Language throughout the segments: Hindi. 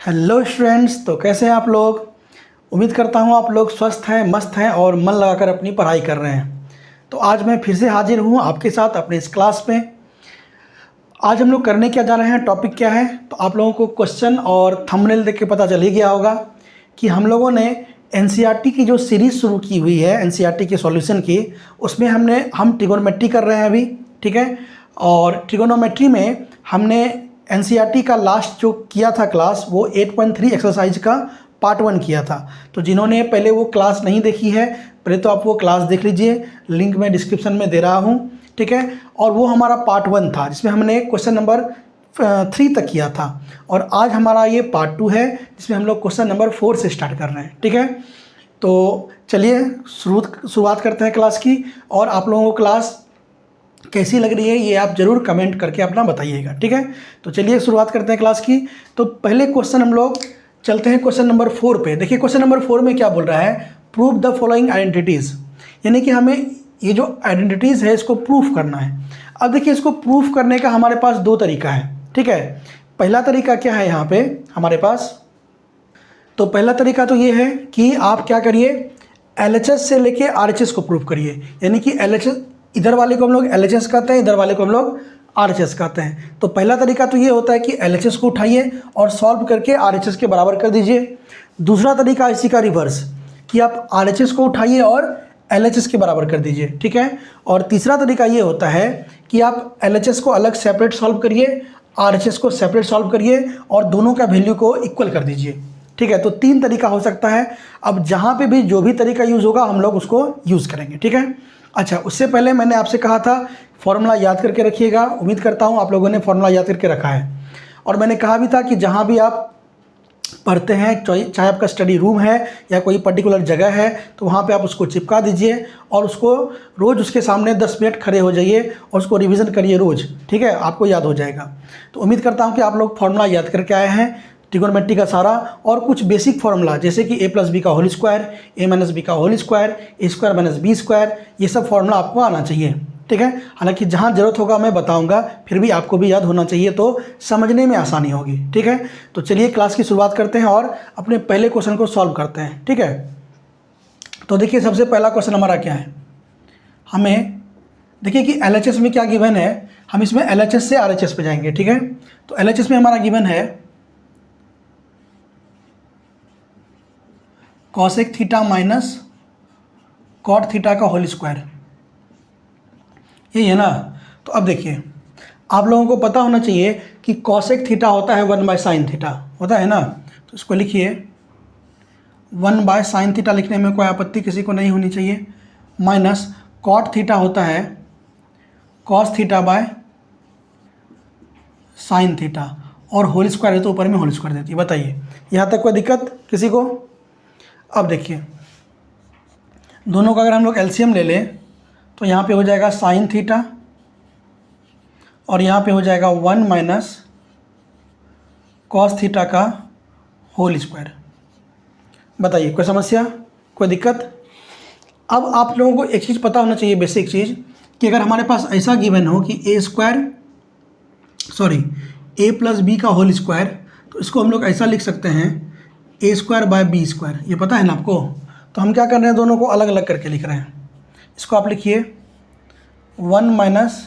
हेलो स्टूडेंट्स, तो कैसे हैं आप लोग। उम्मीद करता हूं आप लोग स्वस्थ हैं, मस्त हैं और मन लगाकर अपनी पढ़ाई कर रहे हैं। तो आज मैं फिर से हाजिर हूं आपके साथ अपने इस क्लास में। आज हम लोग करने क्या जा रहे हैं, टॉपिक क्या है, तो आप लोगों को क्वेश्चन और थंबनेल देख के पता चल ही गया होगा कि हम लोगों ने एनसीईआरटी की जो सीरीज़ शुरू की हुई है एनसीईआरटी के सॉल्यूशन की, उसमें हम ट्रिगोनोमेट्री कर रहे हैं अभी, ठीक है। और ट्रिगोनोमेट्री में हमने एनसीईआरटी का लास्ट जो किया था क्लास, वो 8.3 एक्सरसाइज का पार्ट 1 किया था। तो जिन्होंने पहले वो क्लास नहीं देखी है, पहले तो आप वो क्लास देख लीजिए, लिंक मैं डिस्क्रिप्शन में दे रहा हूँ, ठीक है। और वो हमारा पार्ट 1 था जिसमें हमने क्वेश्चन नंबर 3 तक किया था। और आज हमारा ये पार्ट 2 है जिसमें हम लोग क्वेश्चन नंबर 4 से स्टार्ट कर रहे हैं, ठीक है। तो चलिए शुरुआत करते हैं क्लास की। और आप लोगों को क्लास कैसी लग रही है ये आप ज़रूर कमेंट करके अपना बताइएगा, ठीक है। तो चलिए शुरुआत करते हैं क्लास की। तो पहले क्वेश्चन हम लोग चलते हैं क्वेश्चन नंबर 4 पे। देखिए क्वेश्चन नंबर 4 में क्या बोल रहा है, प्रूव द फॉलोइंग आइडेंटिटीज़, यानी कि हमें ये जो आइडेंटिटीज़ है इसको प्रूफ करना है। अब देखिए इसको प्रूफ करने का हमारे पास 2 तरीका है, ठीक है। पहला तरीका क्या है यहाँ पे हमारे पास, तो पहला तरीका तो ये है कि आप क्या करिए, LHS से लेके RHS को प्रूफ करिए। यानी कि LHS इधर वाले को हम लोग LHS कहते हैं, इधर वाले को हम लोग RHS कहते हैं। तो पहला तरीका तो ये होता है कि LHS को उठाइए और सॉल्व करके RHS के बराबर कर दीजिए। दूसरा तरीका इसी का रिवर्स, कि आप RHS को उठाइए और LHS के बराबर कर दीजिए, ठीक है। और तीसरा तरीका ये होता है कि आप LHS को अलग सेपरेट सॉल्व करिए, RHS को सेपरेट सॉल्व करिए और दोनों का वैल्यू को इक्वल कर दीजिए, ठीक है। तो 3 तरीका हो सकता है। अब जहाँ पे भी जो भी तरीका यूज़ होगा हम लोग उसको यूज़ करेंगे, ठीक है। अच्छा, उससे पहले मैंने आपसे कहा था फॉर्मूला याद करके रखिएगा। उम्मीद करता हूँ आप लोगों ने फॉर्मूला याद करके रखा है। और मैंने कहा भी था कि जहाँ भी आप पढ़ते हैं, चाहे आपका स्टडी रूम है या कोई पर्टिकुलर जगह है, तो वहाँ पे आप उसको चिपका दीजिए और उसको रोज़ उसके सामने 10 मिनट खड़े हो जाइए और उसको रिवीजन करिए रोज़, ठीक है। आपको याद हो जाएगा। तो उम्मीद करता हूँ कि आप लोग फॉर्मूला याद करके आए हैं, ट्रिगोनोमेट्री का सारा, और कुछ बेसिक फार्मूला जैसे कि a+b का होल स्क्वायर, a-b का whole square, a² - b square, ये सब फार्मूला आपको आना चाहिए, ठीक है। हालांकि जहाँ ज़रूरत होगा मैं बताऊंगा, फिर भी आपको भी याद होना चाहिए तो समझने में आसानी होगी, ठीक है। तो चलिए क्लास की शुरुआत करते हैं और अपने पहले क्वेश्चन को सॉल्व करते हैं, ठीक है। तो देखिए सबसे पहला क्वेश्चन हमारा क्या है, हमें देखिए कि LHS में क्या गिवन है। हम इसमें LHS से RHS पे जाएंगे, ठीक है। तो LHS में हमारा गिवन है cosec theta minus cot theta का होल स्क्वायर, यही है ना। तो अब देखिए आप लोगों को पता होना चाहिए कि कॉसेक थीटा होता है 1/sin थीटा, होता है ना। तो इसको लिखिए 1/sin थीटा, लिखने में कोई आपत्ति किसी को नहीं होनी चाहिए, माइनस कॉट थीटा होता है cos theta by sine theta, और होल स्क्वायर है तो ऊपर में होल स्क्वायर देती है। बताइए यहाँ तक कोई दिक्कत किसी को। अब देखिए दोनों का अगर हम लोग एलसीएम ले लें तो यहाँ पे हो जाएगा साइन थीटा और यहाँ पे हो जाएगा 1 माइनस कॉस थीटा का होल स्क्वायर। बताइए कोई समस्या, कोई दिक्कत। अब आप लोगों को एक चीज़ पता होना चाहिए, बेसिक चीज़, कि अगर हमारे पास ऐसा गिवन हो कि a+b का होल स्क्वायर, तो इसको हम लोग ऐसा लिख सकते हैं a²/b², ये पता है ना आपको। तो हम क्या कर रहे हैं, दोनों को अलग अलग करके लिख रहे हैं। इसको आप लिखिए 1 माइनस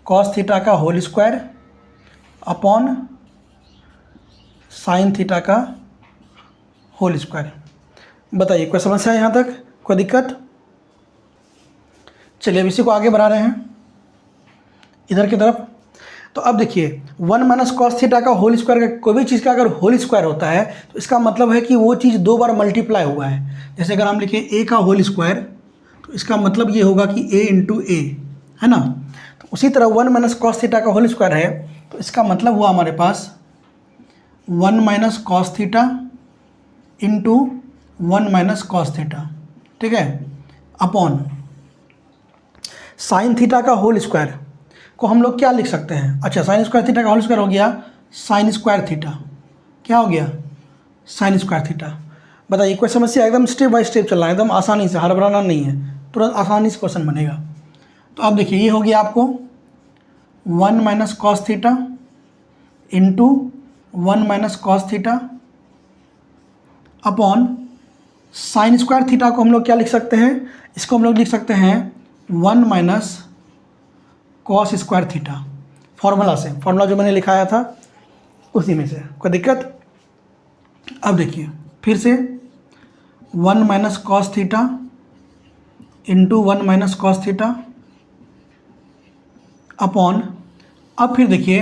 कॉस थीटा का whole square upon sine theta का होल स्क्वायर। बताइए कोई समस्या है यहाँ तक, कोई दिक्कत। चलिए अब इसी को आगे बढ़ा रहे हैं इधर की तरफ। तो अब देखिए 1 माइनस कॉस थीटा का होल स्क्वायर का, कोई भी चीज़ का अगर होल स्क्वायर होता है तो इसका मतलब है कि वो चीज़ 2 बार मल्टीप्लाई हुआ है। जैसे अगर हम लिखें a का होल स्क्वायर, तो इसका मतलब ये होगा कि a इंटू ए, है ना। तो उसी तरह 1 माइनस कॉस थीटा का होल स्क्वायर है, तो इसका मतलब हुआ हमारे पास 1 minus cos theta into 1 minus cos theta, ठीक है, अपॉन साइन थीटा का होल स्क्वायर को हम लोग क्या लिख सकते हैं। अच्छा, साइन स्क्वायर थीटा का होल स्क्वायर हो गया साइन स्क्वायर थीटा, क्या हो गया, साइन स्क्वायर थीटा। बताइए कोई समस्या, एकदम स्टेप बाय स्टेप चलना है, एकदम आसानी से, हड़बड़ाना नहीं है, तुरंत आसानी से क्वेश्चन बनेगा। तो अब देखिए ये हो गया आपको 1 minus cos theta into 1 minus cos theta upon sine square theta को हम लोग क्या लिख सकते हैं, इसको हम लोग लिख सकते हैं 1 minus cos square theta, formula से, फॉर्मूला जो मैंने लिखाया था उसी में से। कोई दिक्कत? अब देखिए फिर से 1 minus cos theta into 1 minus cos theta upon, अब फिर देखिए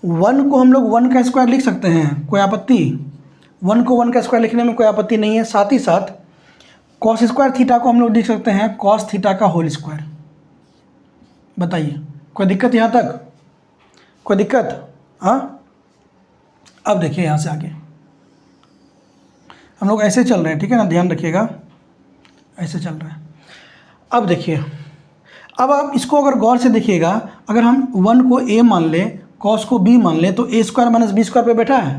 1 को हम लोग 1 का स्क्वायर लिख सकते हैं, कोई आपत्ति? 1 को 1 का स्क्वायर लिखने में कोई आपत्ति नहीं है। साथ ही साथ कॉस स्क्वायर थीटा को हम लोग लिख सकते हैं कॉस थीटा का होल स्क्वायर। बताइए कोई दिक्कत यहाँ तक? कोई दिक्कत? हाँ। अब देखिए यहाँ से आगे हम लोग ऐसे चल रहे हैं, ठीक है ना, ध्यान रखिएगा, ऐसे चल रहे हैं। अब देखिए, अब आप इसको अगर गौर से देखिएगा, अगर हम 1 को a मान लें, कॉस को b मान लें, तो a square minus B square पे बैठा है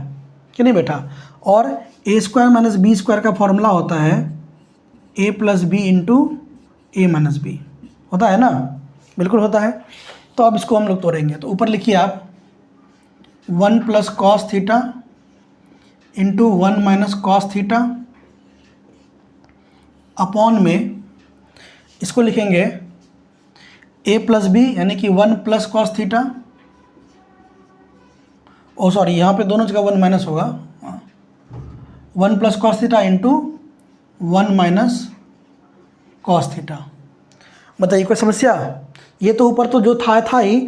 कि नहीं बैठा? और a square minus B square का फॉर्मूला होता है a plus B into A minus B, होता है ना? बिल्कुल होता है। तो अब इसको हम लोग तोड़ेंगे, तो ऊपर लिखिए आप 1 plus cos theta into 1 minus cos theta upon में इसको लिखेंगे a प्लस बी यानी कि 1 plus cos theta, oh sorry यहाँ पे दोनों जगह 1 माइनस होगा, 1 plus cos theta into 1 minus cos theta. बताइए कोई समस्या? ये तो ऊपर तो जो था ही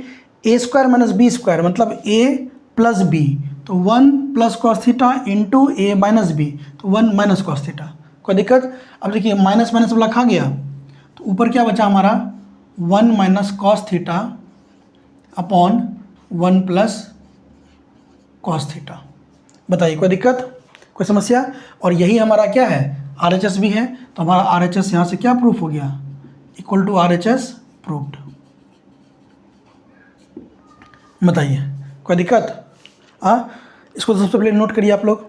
a square minus B square, मतलब a प्लस बी, तो 1 plus cos theta into A minus B, तो 1 माइनस कॉस थीटा। कोई दिक्कत? अब देखिए माइनस माइनस वाला खा गया, तो ऊपर क्या बचा हमारा 1 minus cos theta upon 1 plus cos theta. बताइए कोई दिक्कत, कोई समस्या? और यही हमारा क्या है, RHS भी है, तो हमारा RHS यहाँ से क्या प्रूफ हो गया, इक्वल टू RHS प्रूफ्ड। बताइए कोई दिक्कत? हाँ, इसको तो सबसे पहले नोट करिए आप लोग।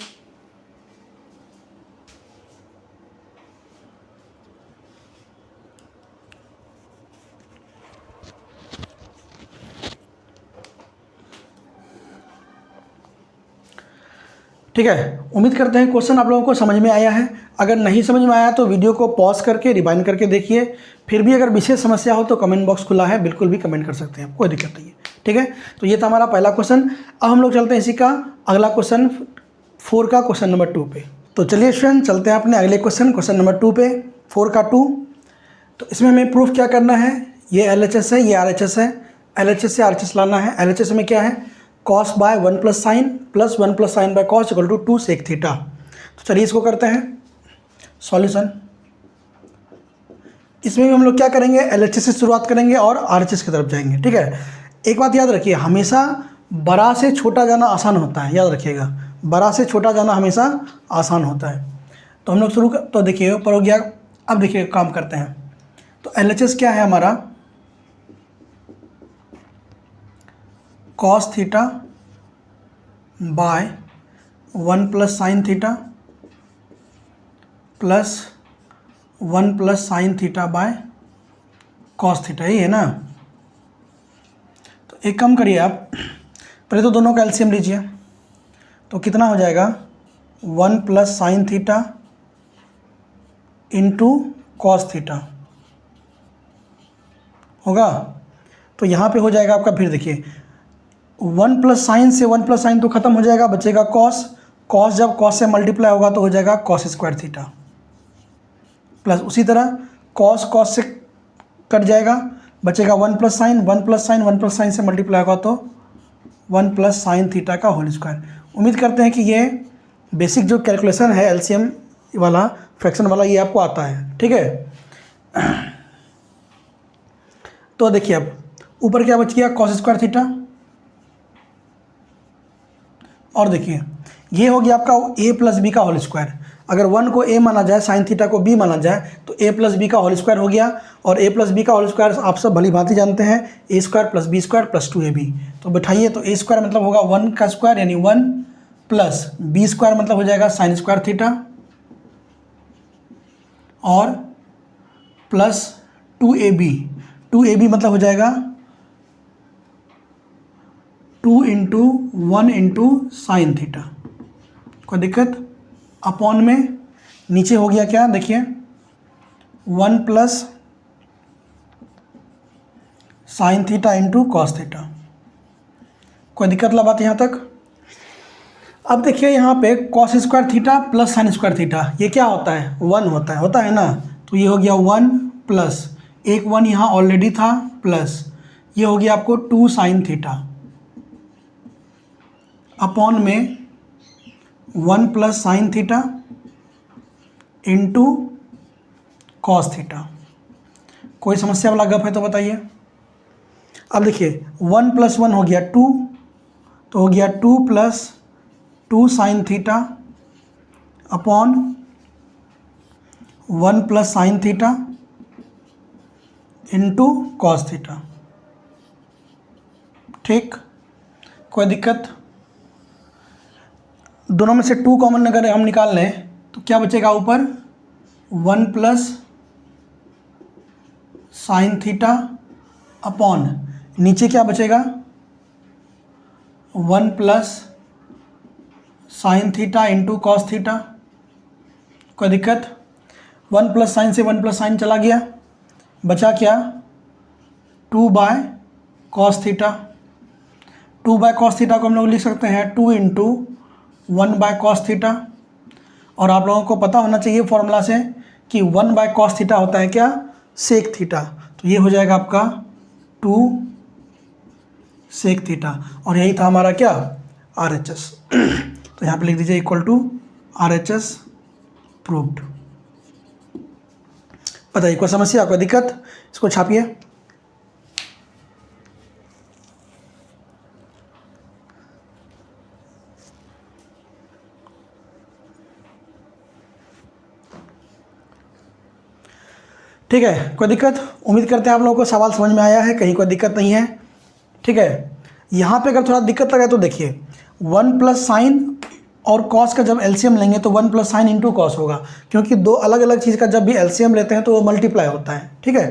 ठीक है, उम्मीद करते हैं क्वेश्चन आप लोगों को समझ में आया है। अगर नहीं समझ में आया तो वीडियो को पॉज करके रिवाइंड करके देखिए। फिर भी अगर विशेष समस्या हो तो कमेंट बॉक्स खुला है, बिल्कुल भी कमेंट कर सकते हैं, कोई दिक्कत नहीं है। ठीक है, तो ये था हमारा पहला क्वेश्चन। अब हम लोग चलते हैं इसी का अगला क्वेश्चन 4 का क्वेश्चन नंबर 2 पे। तो चलिए स्टूडेंट चलते हैं अपने अगले क्वेश्चन नंबर 2 पे, 4 का 2। तो इसमें हमें प्रूफ क्या करना है, ये LHS है, ये RHS है, LHS से RHS लाना है। LHS में क्या है, cos by 1 plus sine plus 1 plus sine by cos equal to 2 sec theta. तो चलिए इसको करते हैं सॉल्यूशन। इसमें भी हम लोग क्या करेंगे, LHS से शुरुआत करेंगे और RHS की तरफ जाएंगे। ठीक है, एक बात याद रखिए, हमेशा बड़ा से छोटा जाना आसान होता है, याद रखिएगा, बड़ा से छोटा जाना हमेशा आसान होता है। तो हम लोग तो देखिए ऊपर हो गया। अब देखिए काम करते हैं। तो LHS क्या है हमारा, cos theta by 1 plus sine theta plus 1 plus sine theta by cos theta, यही है ना? तो एक काम करिए आप, पहले तो दोनों का एलसीएम लीजिए, तो कितना हो जाएगा 1 plus sine theta into cos theta होगा। तो यहाँ पे हो जाएगा आपका, फिर देखिए 1 प्लस साइन से 1 प्लस साइन तो खत्म हो जाएगा, बचेगा कॉस। कॉस जब कॉस से मल्टीप्लाई होगा तो हो जाएगा कॉस स्क्वायर थीटा, प्लस उसी तरह कॉस कॉस से कट जाएगा, बचेगा 1 plus sine, 1 plus sine 1 plus sign से मल्टीप्लाई होगा तो 1 प्लस साइन थीटा का होल स्क्वायर। उम्मीद करते हैं कि ये बेसिक जो कैलकुलेशन है एलसीएम वाला, फ्रैक्शन वाला, ये आपको आता है। ठीक है, तो देखिए अब ऊपर क्या बच गया, कॉस स्क्वायर थीटा, और देखिए ये हो गया आपका a प्लस बी का होल स्क्वायर। अगर 1 को a माना जाए, साइन थीटा को b माना जाए, तो a प्लस बी का होल स्क्वायर हो गया। और a प्लस बी का होल स्क्वायर आप सब भली भांति जानते हैं, a square plus B square plus 2ab। तो बैठाइए, तो a स्क्वायर मतलब होगा 1 का स्क्वायर यानी 1 प्लस बी स्क्वायर मतलब हो जाएगा साइन स्क्वायर थीटा, और प्लस 2ab मतलब हो जाएगा 2 इंटू 1 इंटू साइन थीटा, कोई दिक्कत, अपॉन में नीचे हो गया क्या, देखिए 1 plus sine theta into cos theta, कोई दिक्कत ला बात यहाँ तक। अब देखिए यहाँ पे cos square theta plus sign square theta, ये क्या होता है, 1 होता है ना, तो ये हो गया 1 प्लस एक 1 यहाँ ऑलरेडी था, प्लस ये हो गया आपको 2 साइन थीटा अपॉन में 1 plus sine theta into cos theta. कोई समस्या वाला गप है तो बताइए। अब देखिए 1 प्लस 1 हो गया 2, तो हो गया 2 plus 2 sine theta upon 1 plus sine theta into cos theta, ठीक, कोई दिक्कत। दोनों में से 2 कॉमन अगर हम निकाल लें तो क्या बचेगा ऊपर, 1 प्लस साइन थीटा अपॉन नीचे क्या बचेगा, 1 plus sine theta into cos theta, कोई दिक्कत। 1 प्लस साइन से 1 प्लस साइन चला गया, बचा क्या, 2 bye cos theta. 2 bye cos theta को हम लोग लिख सकते हैं 2 इंटू 1 बाय कॉस थीटा, और आप लोगों को पता होना चाहिए फॉर्मूला से कि 1 बाय कॉस थीटा होता है क्या, सेक थीटा, तो ये हो जाएगा आपका 2 सेक थीटा, और यही था हमारा क्या, RHS। तो यहाँ पे लिख दीजिए इक्वल टू RHS प्रूव्ड। बताइए कोई समस्या, कोई दिक्कत, इसको छापिए। ठीक है, कोई दिक्कत, उम्मीद करते हैं आप लोगों को सवाल समझ में आया है, कहीं कोई दिक्कत नहीं है। ठीक है, यहाँ पे अगर थोड़ा दिक्कत लगे तो देखिए 1 प्लस साइन और कॉस का जब एलसीएम लेंगे तो 1 प्लस साइन इंटू कॉस होगा, क्योंकि दो अलग अलग चीज़ का जब भी एलसीएम लेते हैं तो वो मल्टीप्लाई होता है। ठीक है,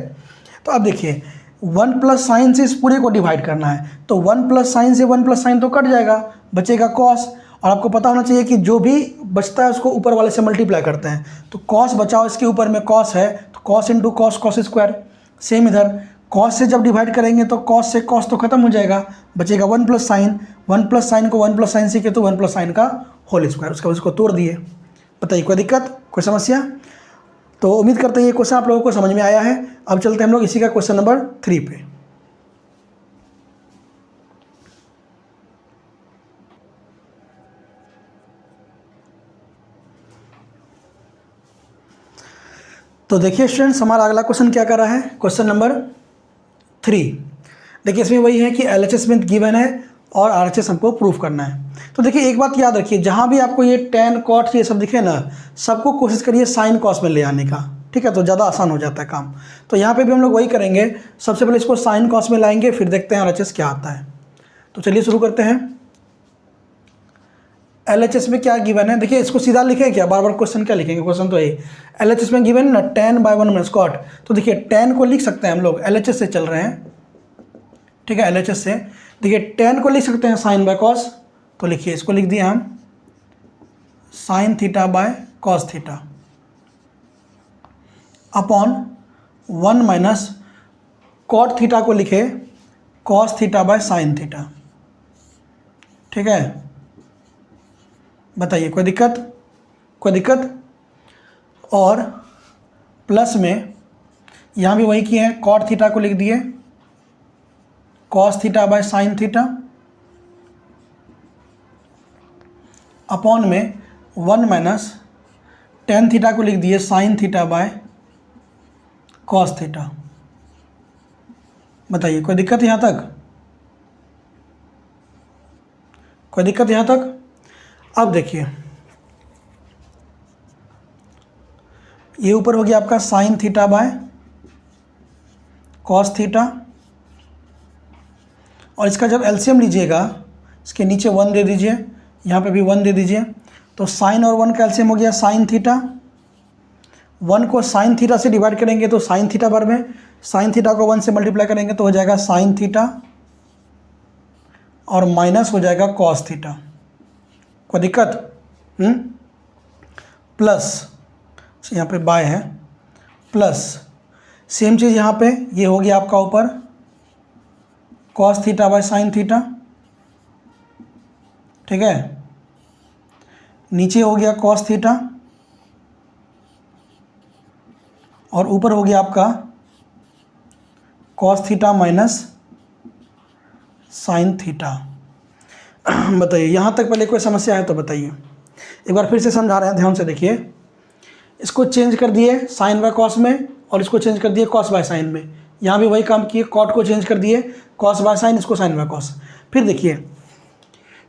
तो अब देखिए 1 प्लस साइन से इस पूरे को डिवाइड करना है, तो 1 प्लस साइन से 1 प्लस साइन तो कट जाएगा, बचेगा कॉस, और आपको पता होना चाहिए कि जो भी बचता है उसको ऊपर वाले से मल्टीप्लाई करते हैं, तो कॉस बचाओ, इसके ऊपर में कॉस है तो cos into cos, cos square. Same इधर कॉस से जब डिवाइड करेंगे तो कॉस से कॉस तो खत्म हो जाएगा, बचेगा 1 प्लस साइन, 1 प्लस साइन को 1 प्लस साइन से किया तो 1 प्लस साइन का होल स्क्वायर, उसका उसको तोड़ दिए। बताइए कोई दिक्कत, कोई समस्या। तो उम्मीद करते हैं ये क्वेश्चन आप लोगों को समझ में आया है। अब चलते हैं हम लोग इसी का क्वेश्चन नंबर 3 पे। तो देखिए स्टूडेंट्स, हमारा अगला क्वेश्चन क्या कर रहा है, क्वेश्चन नंबर 3। देखिए इसमें वही है कि LHS में गिवन है और RHS हमको प्रूफ करना है। तो देखिए एक बात याद रखिए, जहाँ भी आपको ये tan cot ये सब दिखे ना, सबको कोशिश करिए साइन कॉस में ले आने का। ठीक है, तो ज़्यादा आसान हो जाता है काम। तो यहाँ पे भी हम लोग वही करेंगे, सबसे पहले इसको साइन कॉस में लाएंगे, फिर देखते हैं RHS क्या आता है। तो चलिए शुरू करते हैं। LHS में क्या गिवन है, देखिए इसको सीधा लिखें क्या, बार बार क्वेश्चन क्या लिखेंगे, क्वेश्चन तो यही। LHS में गिवन ना tan बाय 1 माइनस कॉट, तो देखिए tan को लिख सकते हैं हम लोग, LHS से चल रहे हैं। ठीक है, LHS से देखिए tan को लिख सकते हैं साइन बाय कॉस, तो लिखिए इसको लिख दिए हम sine theta by cos theta upon 1 minus cot theta को लिखे cos theta by sine theta. ठीक है, बताइए कोई दिक्कत, कोई दिक्कत। और प्लस में यहाँ भी वही किए हैं, कॉट थीटा को लिख दिए cos theta by sine theta upon में 1 माइनस टेन थीटा को लिख दिए sign theta by cos theta. बताइए कोई दिक्कत यहाँ तक, कोई दिक्कत यहाँ तक। अब देखिए ये ऊपर हो गया आपका sign theta by cos theta, और इसका जब एलसीएम लीजिएगा इसके नीचे 1 दे दीजिए, यहाँ पे भी 1 दे दीजिए, तो साइन और 1 का एलसीएम हो गया साइन थीटा। 1 को साइन थीटा से डिवाइड करेंगे तो साइन थीटा बार में, साइन थीटा को 1 से मल्टीप्लाई करेंगे तो हो जाएगा साइन थीटा और माइनस हो जाएगा कॉस थीटा। कोई दिक्कत? प्लस यहाँ पे बाय है, प्लस सेम चीज़ यहाँ पे ये हो गया आपका ऊपर cos theta by sine theta, ठीक है। नीचे हो गया कॉस थीटा और ऊपर हो गया आपका cos theta minus sine theta. बताइए यहाँ तक पहले कोई समस्या है तो बताइए। एक बार फिर से समझा रहे हैं, ध्यान से देखिए। इसको चेंज कर दिए साइन बाय कॉस में और इसको चेंज कर दिए कॉस बाय साइन में। यहाँ भी वही काम किए, कॉट को चेंज कर दिए कॉस बाय साइन, इसको साइन बाय कॉस। फिर देखिए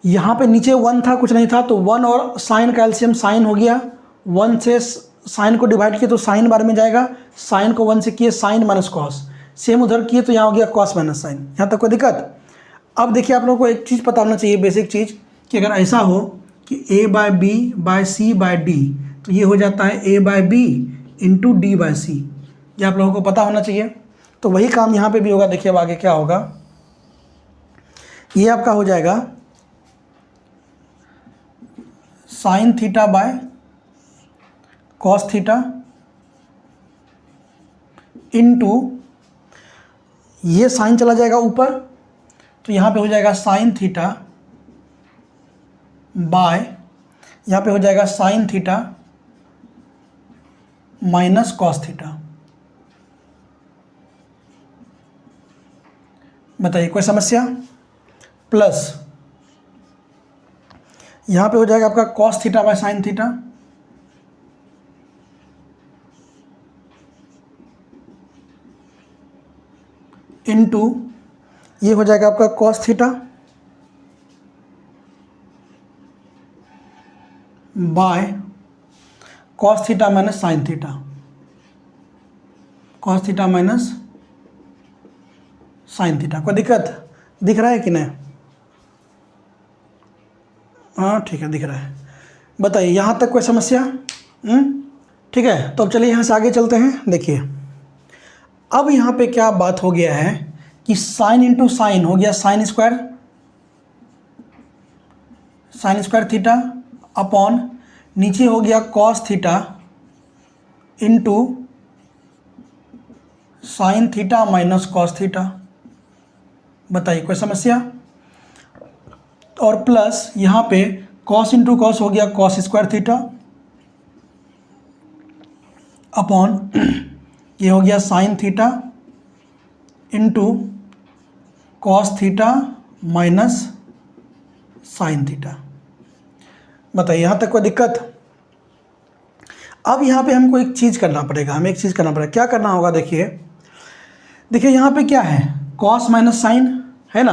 यहाँ पे नीचे 1 था, कुछ नहीं था, तो 1 और साइन का एलसीएम साइन हो गया। 1 से साइन को डिवाइड किए तो साइन बार में जाएगा, साइन को 1 से किए साइन माइनस कॉस, सेम उधर किए तो यहाँ हो गया कॉस माइनस साइन। यहाँ तक कोई दिक्कत? अब देखिए आप लोगों को एक चीज़ पता होना चाहिए, बेसिक चीज़, कि अगर ऐसा हो कि a by B by C by D, तो ये हो जाता है a by B into D by C. ये आप लोगों को पता होना चाहिए। तो वही काम यहाँ पे भी होगा। देखिए अब आगे क्या होगा, ये आपका हो जाएगा sign theta by cos theta into, ये साइन चला जाएगा ऊपर तो यहाँ पे हो जाएगा साइन थीटा बाय, यहाँ पे हो जाएगा sign theta minus cos theta. बताइए कोई समस्या? प्लस यहाँ पे हो जाएगा आपका cos theta by sine theta into, ये हो जाएगा आपका cos theta by cos theta minus sine theta, cos theta minus sine theta. कोई दिक्कत दिख रहा है कि नहीं? हाँ ठीक है, दिख रहा है। बताइए यहाँ तक कोई समस्या? ठीक है, तो अब चलिए यहाँ से आगे चलते हैं। देखिए अब यहाँ पे क्या बात हो गया है कि साइन इंटू साइन हो गया साइन स्क्वायर थीटा अपॉन नीचे हो गया cos theta into sine theta minus cos theta. बताइए कोई समस्या? और प्लस यहाँ पे कॉस इंटू कॉस हो गया कॉस स्क्वायर थीटा अपॉन ये हो गया sign theta into cos theta minus sine theta. बताइए यहाँ तक कोई दिक्कत? अब यहाँ पे हमको एक चीज़ करना पड़ेगा, हमें एक चीज़ करना पड़ेगा। क्या करना होगा? देखिए यहाँ पे क्या है, कॉस माइनस साइन है ना।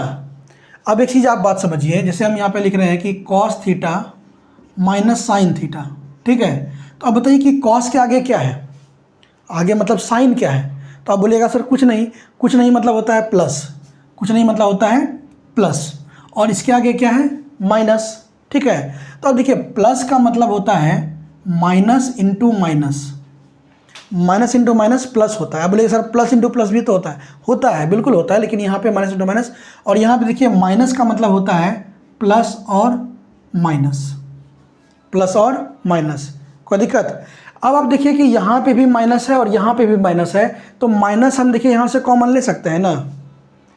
अब एक चीज़ आप बात समझिए, जैसे हम यहाँ पे लिख रहे हैं कि cos theta minus sine theta, ठीक है। तो अब बताइए कि कॉस के आगे क्या है? आगे मतलब साइन क्या है? तो आप बोलिएगा सर कुछ नहीं मतलब होता है प्लस, कुछ नहीं मतलब होता है प्लस, और इसके आगे क्या है? माइनस, ठीक है। तो अब देखिए प्लस का मतलब होता है minus into minus, minus into minus plus होता है। अब बोलिए सर प्लस इंटू प्लस भी तो होता है, बिल्कुल होता है, लेकिन यहाँ पे माइनस इंटू माइनस, और यहाँ पे देखिए माइनस का मतलब होता है प्लस और माइनस, प्लस और माइनस। कोई दिक्कत? अब आप देखिए कि यहाँ पे भी माइनस है और यहाँ पे भी माइनस है, तो माइनस हम देखिए यहाँ से कॉमन ले सकते हैं ना।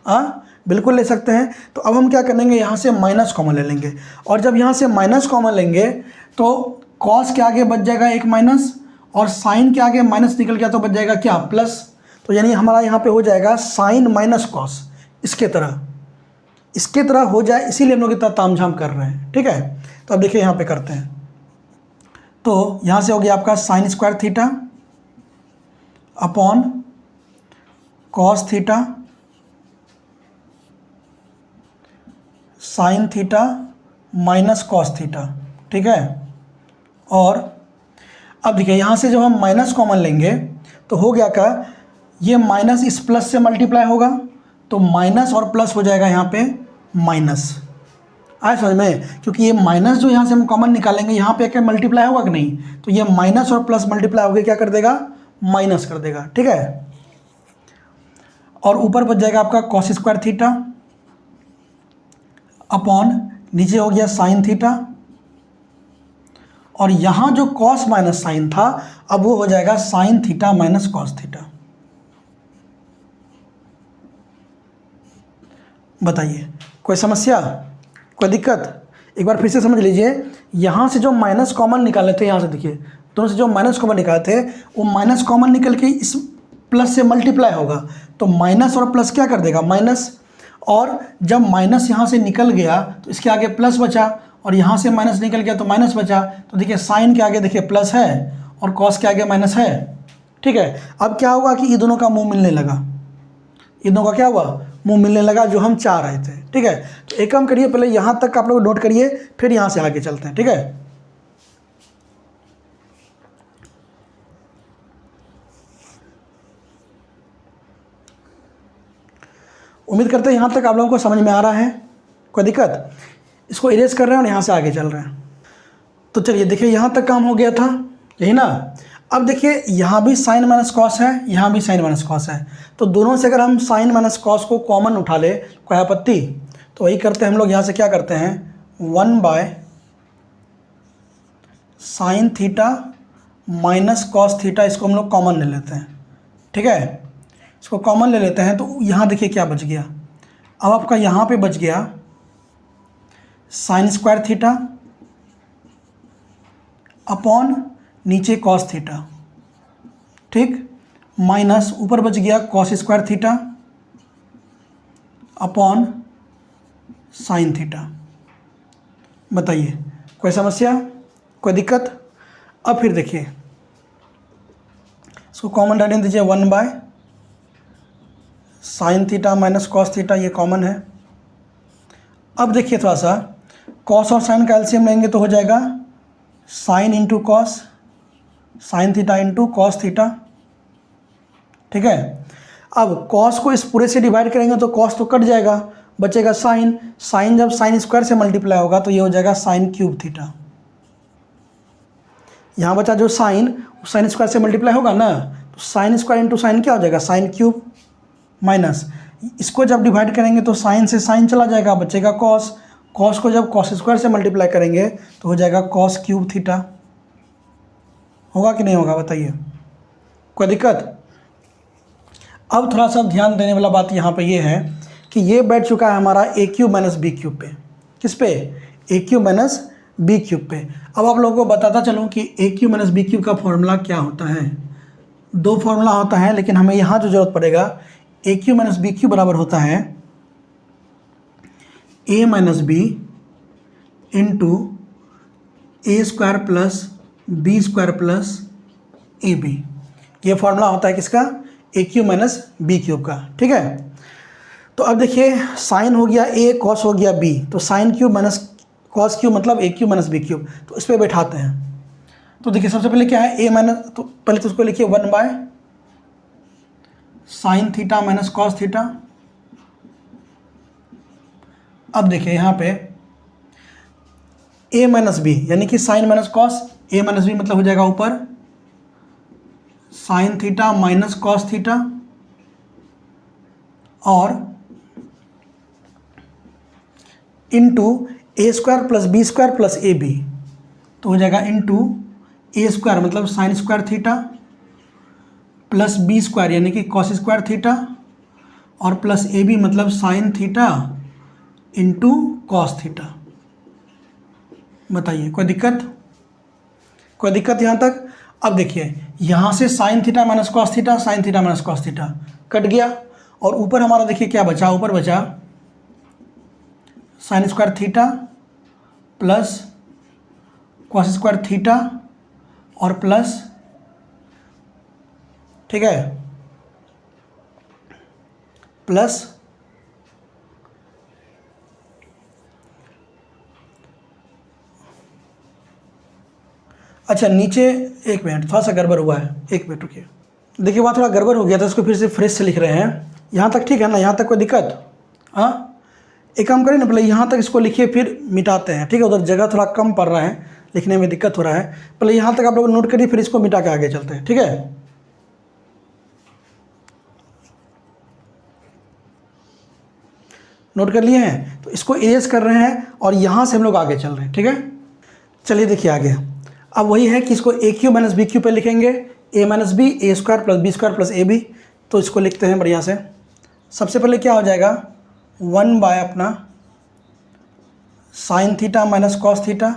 हाँ बिल्कुल ले सकते हैं। तो अब हम क्या करेंगे, यहाँ से माइनस कॉमन ले लेंगे, और जब यहाँ से माइनस कॉमन लेंगे तो कॉस के आगे बच जाएगा एक माइनस, और साइन के आगे माइनस निकल गया तो बच जाएगा क्या? प्लस। तो यानी हमारा यहाँ पे हो जाएगा साइन माइनस कॉस, इसके तरह हो जाए, इसीलिए हम लोग इतना तामझाम कर रहे हैं, ठीक है। तो अब देखिए यहाँ पे करते हैं, तो यहाँ से हो गया आपका sign square theta upon cos theta sine theta minus cos theta, ठीक है। और अब देखिए यहाँ से जब हम माइनस कॉमन लेंगे तो हो गया क्या, ये माइनस इस प्लस से मल्टीप्लाई होगा, तो माइनस और प्लस हो जाएगा यहाँ पे माइनस। आए समझ में? क्योंकि ये माइनस जो यहाँ से हम कॉमन निकालेंगे, यहाँ पे क्या मल्टीप्लाई होगा कि नहीं, तो ये माइनस और प्लस मल्टीप्लाई होकर क्या कर देगा? माइनस कर देगा, ठीक है। और ऊपर बच जाएगा आपका कॉस स्क्वायर थीटा अपॉन नीचे हो गया साइन थीटा, और यहाँ जो कॉस माइनस साइन था अब वो हो जाएगा sign theta minus cos theta. बताइए कोई समस्या, कोई दिक्कत? एक बार फिर से समझ लीजिए, यहाँ से जो माइनस कॉमन निकाले थे, यहाँ से देखिए दोनों से जो माइनस कॉमन निकाले थे वो माइनस कॉमन निकल के इस प्लस से मल्टीप्लाई होगा, तो माइनस और प्लस क्या कर देगा, माइनस। और जब माइनस यहाँ से निकल गया तो इसके आगे प्लस बचा, और यहाँ से माइनस निकल गया तो माइनस बचा। तो देखिए साइन के आगे देखिए प्लस है और कॉस के आगे माइनस है। ठीक है, अब क्या होगा कि ये दोनों का मुंह मिलने लगा, ये दोनों का क्या हुआ, मुंह मिलने लगा, जो हम चाह रहे थे। ठीक है, तो एक काम करिए, पहले यहाँ तक आप लोग नोट करिए, फिर यहाँ से आगे चलते हैं। ठीक है, उम्मीद करते हैं यहाँ तक आप लोगों को समझ में आ रहा है, कोई दिक्कत? इसको इरेज कर रहे हैं और यहाँ से आगे चल रहे हैं। तो चलिए देखिए, यहाँ तक काम हो गया था, यही ना। अब देखिए यहाँ भी साइन माइनस कॉस है, यहाँ भी साइन माइनस कॉस है, तो दोनों से अगर हम साइन माइनस कॉस को कॉमन उठा ले, कोई आपत्ति? तो वही करते हैं हम लोग, यहाँ से क्या करते हैं, 1 sine theta minus cos theta, इसको हम लोग कॉमन ले लेते हैं। ठीक है, इसको कॉमन ले लेते हैं, तो यहाँ देखिए क्या बच गया, अब आपका यहाँ पे बच गया साइन स्क्वायर थीटा अपॉन नीचे कॉस थीटा, ठीक, माइनस ऊपर बच गया cos square theta upon sine theta. बताइए कोई समस्या, कोई दिक्कत? अब फिर देखिए, इसको कॉमन डालने दीजिए, 1 sine theta minus cos theta, ये कॉमन है। अब देखिए थोड़ा सा, कॉस और साइन का एलसीएम लेंगे तो हो जाएगा sine into cos, sign theta into cos theta. ठीक है, अब कॉस को इस पूरे से डिवाइड करेंगे तो कॉस तो कट जाएगा, बचेगा साइन। साइन जब साइन स्क्वायर से मल्टीप्लाई होगा तो ये हो जाएगा साइन क्यूब थीटा। यहाँ बचा जो साइन स्क्वायर से मल्टीप्लाई होगा ना, तो साइन स्क्वायर इंटू साइन क्या हो जाएगा, साइन क्यूब, माइनस इसको जब डिवाइड करेंगे तो साइन से साइन चला जाएगा, बचेगा कॉस। कॉस को जब कॉस स्क्वायर से मल्टीप्लाई करेंगे तो हो जाएगा कॉस क्यूब थीटा। होगा कि नहीं होगा, बताइए, कोई दिक्कत? अब थोड़ा सा ध्यान देने वाला बात यहाँ पे ये है कि ये बैठ चुका है हमारा ए क्यूब माइनस बी क्यूब पे। किस पे? ए क्यूब माइनस बी क्यूब पे। अब आप लोगों को बताता चलूँ कि ए क्यूब माइनस बी क्यूब का फॉर्मूला क्या होता है। दो फॉर्मूला होता है, लेकिन हमें यहाँ जो जरूरत पड़ेगा, A cube minus B cube बराबर होता है A minus B into A square plus B square plus A B. ये फॉर्मूला होता है किसका? A cube minus B cube का। ठीक है, तो अब देखिए, साइन हो गया ए, कॉस हो गया बी, तो sine cube minus cos cube मतलब ए क्यूब माइनस बी क्यूब। तो इस पर बैठाते हैं। तो देखिए सबसे पहले क्या है, ए माइनस, तो पहले तो उसको लिखिए 1 sine theta minus cos theta. अब देखिए यहाँ पे ए माइनस बी यानी कि sine minus cos, A minus B मतलब हो जाएगा ऊपर sine theta minus cos theta, और into A square plus B square plus A B, तो हो जाएगा इंटू ए स्क्वायर मतलब sine square theta plus B square यानी कि कॉस स्क्वायर थीटा, और प्लस ए बी मतलब sine theta into cos theta. बताइए कोई दिक्कत, कोई दिक्कत यहाँ तक? अब देखिए यहाँ से sign theta minus cos theta, sign theta minus cos theta cut गया, और ऊपर हमारा देखिए क्या बचा, ऊपर बचा sign square theta plus cos square theta और प्लस, ठीक है, प्लस अच्छा नीचे, एक मिनट थोड़ा सा गड़बड़ हुआ है, एक मिनट रुकिए। देखिए वहाँ थोड़ा गड़बड़ हो गया था, इसको फिर से फ्रेश से लिख रहे हैं। यहाँ तक ठीक है ना, यहाँ तक कोई दिक्कत? हाँ, एक काम करें ना, पहले यहाँ तक इसको लिखिए फिर मिटाते हैं। ठीक है, उधर जगह थोड़ा कम पड़ रहा है, लिखने में दिक्कत हो रहा है। पहले यहाँ तक आप लोग नोट करिए, फिर इसको मिटा के आगे चलते हैं। ठीक है, नोट कर लिए हैं। तो इसको इरेज कर रहे हैं और यहाँ से हम लोग आगे चल रहे हैं, ठीक है। चलिए देखिए आगे, अब वही है कि इसको A cube minus B cube पे लिखेंगे, A minus B A square plus B square plus A B. तो इसको लिखते हैं बढ़िया से। सबसे पहले क्या हो जाएगा, 1 बाय अपना sign theta minus cos theta,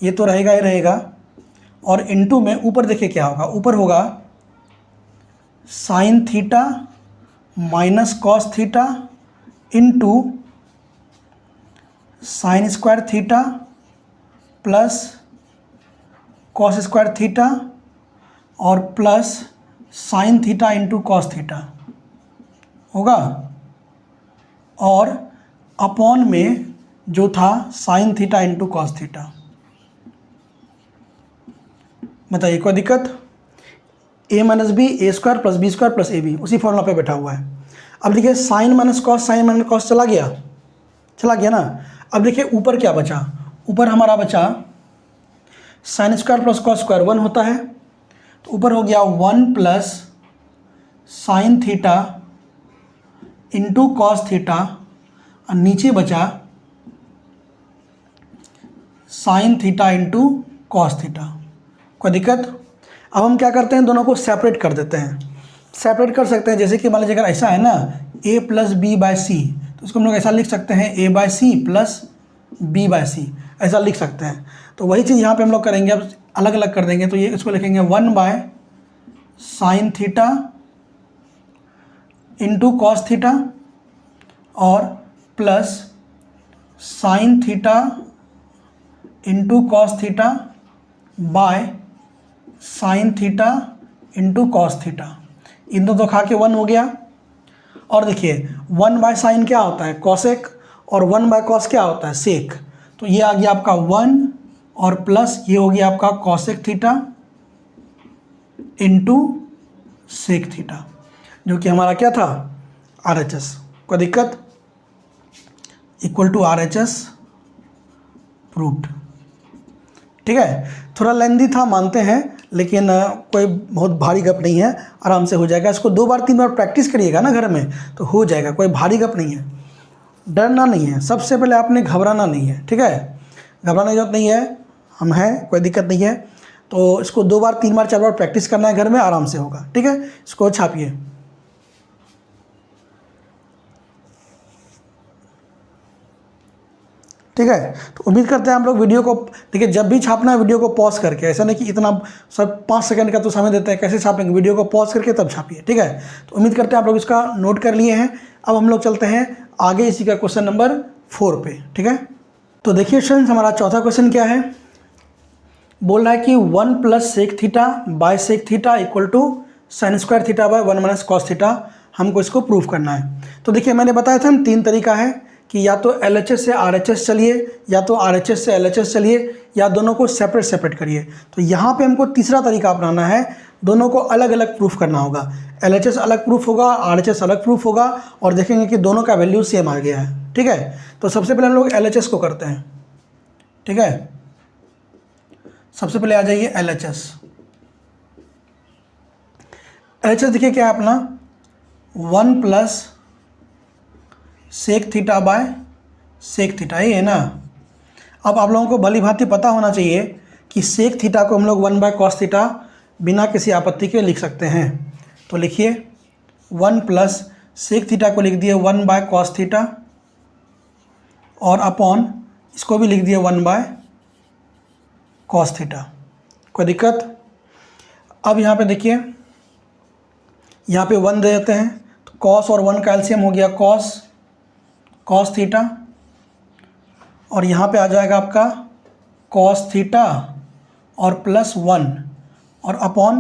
ये तो रहेगा ही रहेगा, और इनटू में ऊपर देखिए क्या होगा, ऊपर होगा sine theta minus cos theta into sine square theta plus cos square theta और plus sine theta into cos theta होगा, और अपॉन में जो था sine theta into cos theta. बताइए कोई दिक्कत। A minus B A square plus B square plus A B उसी फॉर्मूला पे बैठा हुआ है। अब देखिए साइन माइनस कॉस चला गया ना। अब देखिए ऊपर क्या बचा, ऊपर हमारा बचा sine square plus cos square 1 होता है, तो ऊपर हो गया 1 plus sine theta into cos theta, और नीचे बचा sign theta into cos theta. कोई दिक्कत। अब हम क्या करते हैं, दोनों को सेपरेट कर देते हैं। सेपरेट कर सकते हैं, जैसे कि मान लीजिए अगर ऐसा है ना a plus B by C, तो इसको हम लोग ऐसा लिख सकते हैं a by C plus B by C, ऐसा लिख सकते हैं। तो वही चीज़ यहाँ पे हम लोग करेंगे, अब अलग अलग कर देंगे। तो ये इसको लिखेंगे 1 by sine theta into cos theta और plus sine theta into cos theta by sine theta into cos theta. इन दो खा के 1 हो गया। और देखिए 1 बाय साइन क्या होता है, कॉसेक, और 1 बाय कॉस क्या होता है, सेक। तो ये आ गया आपका 1 और प्लस ये हो गया आपका cosec theta into sec theta, जो कि हमारा क्या था, RHS। कोई दिक्कत। Equal to RHS proved. ठीक है, थोड़ा लेंदी था मानते हैं, लेकिन कोई बहुत भारी गप नहीं है, आराम से हो जाएगा। इसको 2 बार 3 बार प्रैक्टिस करिएगा ना घर में, तो हो जाएगा, कोई भारी गप नहीं है। डरना नहीं है, सबसे पहले आपने घबराना नहीं है, ठीक है। घबराने की जरूरत नहीं है, हम हैं, कोई दिक्कत नहीं है। तो इसको 2 बार 3 बार 4 बार प्रैक्टिस करना है घर में, आराम से होगा, ठीक है। इसको छापिए। ठीक है, तो उम्मीद करते हैं आप लोग वीडियो को देखिए। जब भी छापना है वीडियो को पॉज करके, ऐसा नहीं कि इतना सब 5 सेकंड का तो समय देते हैं, कैसे छापेंगे, वीडियो को पॉज करके तब छापिए, ठीक है। तो उम्मीद करते हैं आप लोग इसका नोट कर लिए हैं। अब हम लोग चलते हैं आगे इसी का क्वेश्चन नंबर 4 पे, ठीक है। तो देखिए स्टूडेंट्स, हमारा चौथा क्वेश्चन क्या है, बोल रहा है कि 1 plus sec theta by sec theta equal to sine square theta by 1 minus cos theta, हमको इसको प्रूव करना है। तो देखिए मैंने बताया था 3 तरीका है कि या तो LHS से RHS चलिए, या तो RHS से LHS चलिए, या दोनों को सेपरेट करिए। तो यहाँ पे हमको तीसरा तरीका अपनाना है, दोनों को अलग अलग प्रूफ करना होगा। LHS अलग प्रूफ होगा, RHS अलग प्रूफ होगा, और देखेंगे कि दोनों का वैल्यू सेम आ गया है, ठीक है। तो सबसे पहले हम लोग LHS को करते हैं, ठीक है। सबसे पहले आ जाइए LHS। LHS देखिए क्या है अपना, 1 plus sec theta by sec theta, ये है ना। अब आप लोगों को भली भांति पता होना चाहिए कि सेक थीटा को हम लोग 1 बाय कॉस थीटा बिना किसी आपत्ति के लिख सकते हैं। तो लिखिए 1 प्लस सेक थीटा को लिख दिए 1 बाय कॉस थीटा, और अपॉन इसको भी लिख दिए 1 बाय कॉस थीटा। कोई दिक्कत। अब यहाँ पे देखिए, यहाँ पे 1 दे देते हैं, तो कॉस और 1 का एलसीएम हो गया कॉस थीटा, और यहाँ पे आ जाएगा आपका कॉस थीटा और प्लस 1 और अपॉन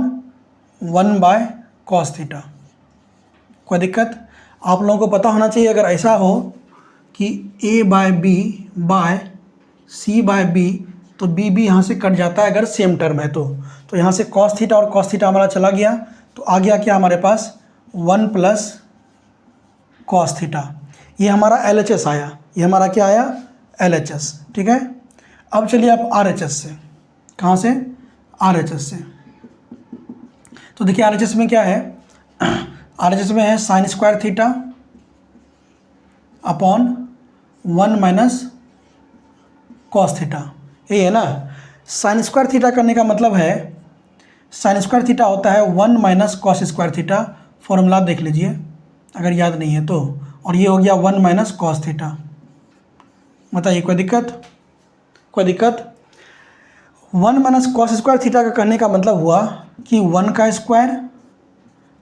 1 बाय कॉस थीटा। कोई दिक्कत। आप लोगों को पता होना चाहिए, अगर ऐसा हो कि a by B by C by B, तो बी बी यहाँ से कट जाता है अगर सेम टर्म है तो यहाँ से कॉस थीटा और कॉस थीटा हमारा चला गया, तो आ गया क्या हमारे पास 1 प्लस कॉस थीटा। ये हमारा LHS आया, ये हमारा क्या आया LHS, ठीक है। अब चलिए आप RHS से, कहाँ से, RHS से। तो देखिए RHS में क्या है, RHS में है sine square theta upon 1 minus cos theta, यही है ना। साइन स्क्वायर थीटा करने का मतलब है, साइन स्क्वायर थीटा होता है 1 minus cos square theta, formula देख लीजिए अगर याद नहीं है तो। और ये हो गया 1 माइनस कॉस थीटा। बताइए कोई दिक्कत? कोई दिक्कत? 1 माइनस कॉस स्क्वायर थीटा का कहने का मतलब हुआ कि 1 का स्क्वायर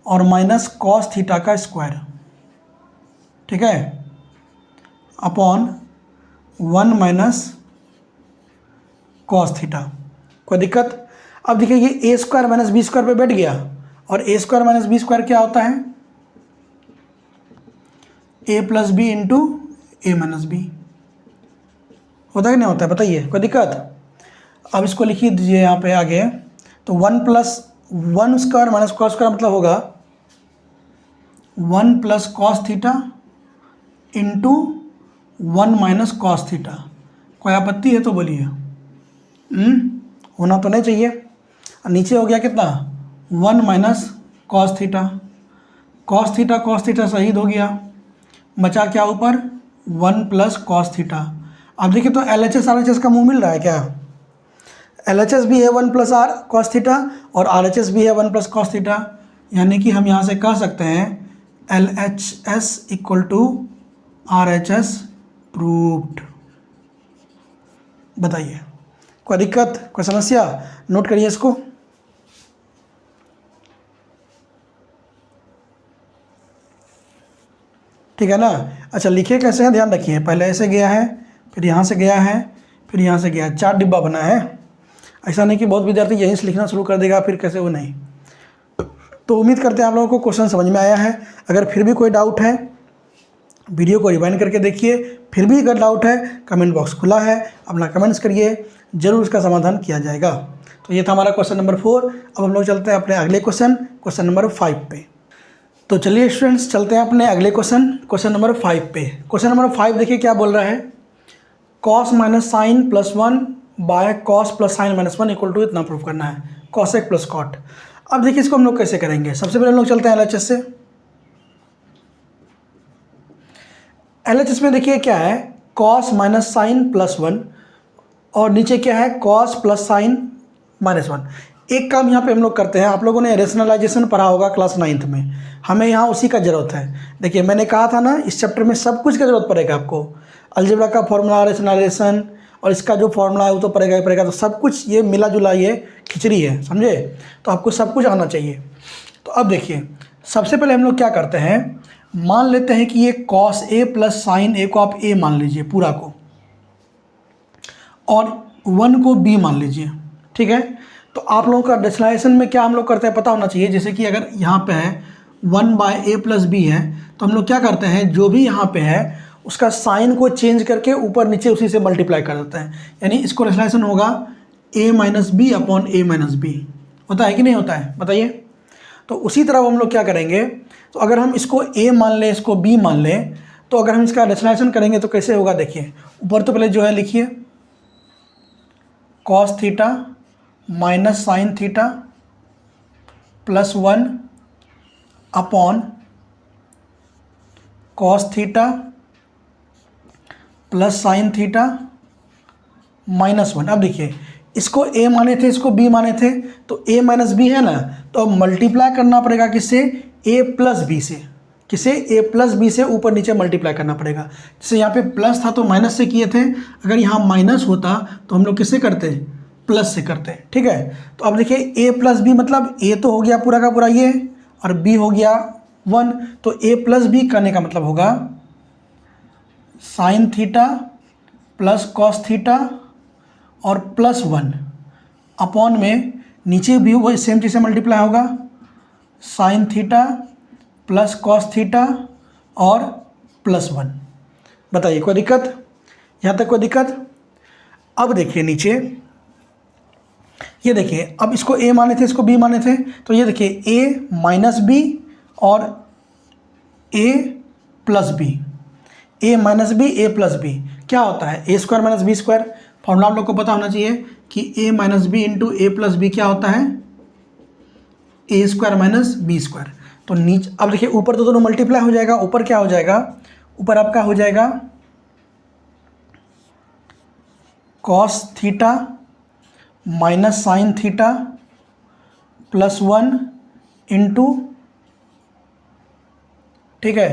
और माइनस कॉस थीटा का स्क्वायर, ठीक है, अपॉन 1 माइनस कॉस थीटा। कोई दिक्कत? अब देखिए ये ए स्क्वायर माइनस बी स्क्वायर पे बैठ गया, और ए स्क्वायर माइनस बी स्क्वायर क्या होता है? A plus B into A minus B, होता है कि नहीं होता है? बताइए कोई दिक्कत? अब इसको लिखिए दीजिए यहाँ पे आगे, तो 1 plus 1 square minus cos square मतलब होगा 1 plus cos theta into 1 minus cos theta. कोई आपत्ति है तो बोलिए। होना तो नहीं चाहिए। और नीचे हो गया कितना? 1 minus cos theta. Cos theta शहीद हो गया, बचा क्या ऊपर? 1 प्लस कॉस थीटा। अब देखिए तो L H S R H S का मुँह मिल रहा है क्या? एल एच एस भी है 1 प्लस आर कॉस थीटा और आर एच एस भी है 1 प्लस कॉस थीटा, यानी कि हम यहाँ से कह सकते हैं L H S equal to R H S proved. बताइए कोई दिक्कत, कोई समस्या? नोट करिए इसको। ठीक है ना। अच्छा लिखिए कैसे हैं, ध्यान रखिए। पहले ऐसे गया है, फिर यहाँ से गया है, फिर यहाँ से गया है, 4 डिब्बा बना है। ऐसा नहीं कि बहुत विद्यार्थी यहीं से लिखना शुरू कर देगा फिर कैसे, वो नहीं। तो उम्मीद करते हैं आप लोगों को क्वेश्चन समझ में आया है। अगर फिर भी कोई डाउट है वीडियो को रिवाइंड करके देखिए, फिर भी अगर डाउट है कमेंट बॉक्स खुला है, अपना कमेंट्स करिए, ज़रूर इसका समाधान किया जाएगा। तो ये था हमारा क्वेश्चन नंबर 4। अब हम लोग चलते हैं अपने अगले क्वेश्चन नंबर 5 पे। तो चलिए स्टूडेंट्स चलते हैं अपने अगले क्वेश्चन नंबर 5 पे। क्वेश्चन नंबर 5 देखिए क्या बोल रहा है, cos minus sine plus 1 by cos plus sine minus 1 equal to इतना प्रूव करना है, कॉसेक प्लस कॉट। अब देखिए इसको हम लोग कैसे करेंगे। सबसे पहले हम लोग चलते हैं एलएचएस से। एलएचएस में देखिए क्या है, कॉस माइनस साइन प्लस 1 और नीचे क्या है, कॉस प्लस साइन माइनस 1। एक काम यहाँ पे हम लोग करते हैं, आप लोगों ने रेशनलाइजेशन पढ़ा होगा क्लास 9th में, हमें यहाँ उसी का ज़रूरत है। देखिए मैंने कहा था ना इस चैप्टर में सब कुछ का ज़रूरत पड़ेगा आपको, अलजेब्रा का फॉर्मूला, रेशनलाइजेशन और इसका जो फॉर्मूला है वो तो पड़ेगा ही पड़ेगा। तो सब कुछ ये मिला जुला ये खिचड़ी है, समझे? तो आपको सब कुछ आना चाहिए। तो अब देखिए सबसे पहले हम लोग क्या करते हैं, मान लेते हैं कि ये कॉस ए प्लस साइन ए को आप ए मान लीजिए पूरा को, और 1 को बी मान लीजिए, ठीक है। तो आप लोगों का रेशनलाइजेशन में क्या हम लोग करते हैं पता होना चाहिए। जैसे कि अगर यहाँ पे है 1 बाय ए प्लस बी है, तो हम लोग क्या करते हैं, जो भी यहाँ पे है उसका साइन को चेंज करके ऊपर नीचे उसी से मल्टीप्लाई कर देते हैं। यानी इसको रेशनलाइजेशन होगा ए माइनस बी अपॉन ए माइनस बी। होता है कि नहीं होता है, बताइए। तो उसी तरह हम लोग क्या करेंगे, तो अगर हम इसको ए मान लें, इसको बी मान लें, तो अगर हम इसका रेशनलाइजेशन करेंगे तो कैसे होगा, देखिए ऊपर तो पहले जो है लिखिए cos theta minus sine theta plus 1 upon cos theta plus sine theta minus 1। अब देखिए इसको ए माने थे, इसको बी माने थे, तो ए माइनस बी है ना, तो अब मल्टीप्लाई करना पड़ेगा किससे, ए प्लस बी से। किसे, ए प्लस बी से ऊपर नीचे मल्टीप्लाई करना पड़ेगा। जैसे यहाँ पे प्लस था तो माइनस से किए थे, अगर यहाँ माइनस होता तो हम लोग किससे करते, प्लस से करते, ठीक है। तो अब देखिए ए प्लस बी मतलब ए तो हो गया पूरा का पूरा ये, और बी हो गया 1, तो ए प्लस बी करने का मतलब होगा sine theta plus cos theta और प्लस 1 अपॉन में नीचे भी वही सेम चीज़ से मल्टीप्लाई होगा sine theta plus cos theta और प्लस 1। बताइए कोई दिक्कत, यहाँ तक कोई दिक्कत? अब देखिए नीचे ये देखिए, अब इसको ए माने थे, इसको बी माने थे, तो ये देखिए ए माइनस बी और A plus B, A minus B A plus B क्या होता है, A square minus B square. Formula आप लोग को पता होना चाहिए कि A minus B into A plus B क्या होता है, A square minus B square. तो नीचे अब देखिए ऊपर तो दोनों मल्टीप्लाई हो जाएगा, ऊपर क्या हो जाएगा, ऊपर आपका हो जाएगा cos theta minus sine theta plus 1 into, ठीक है,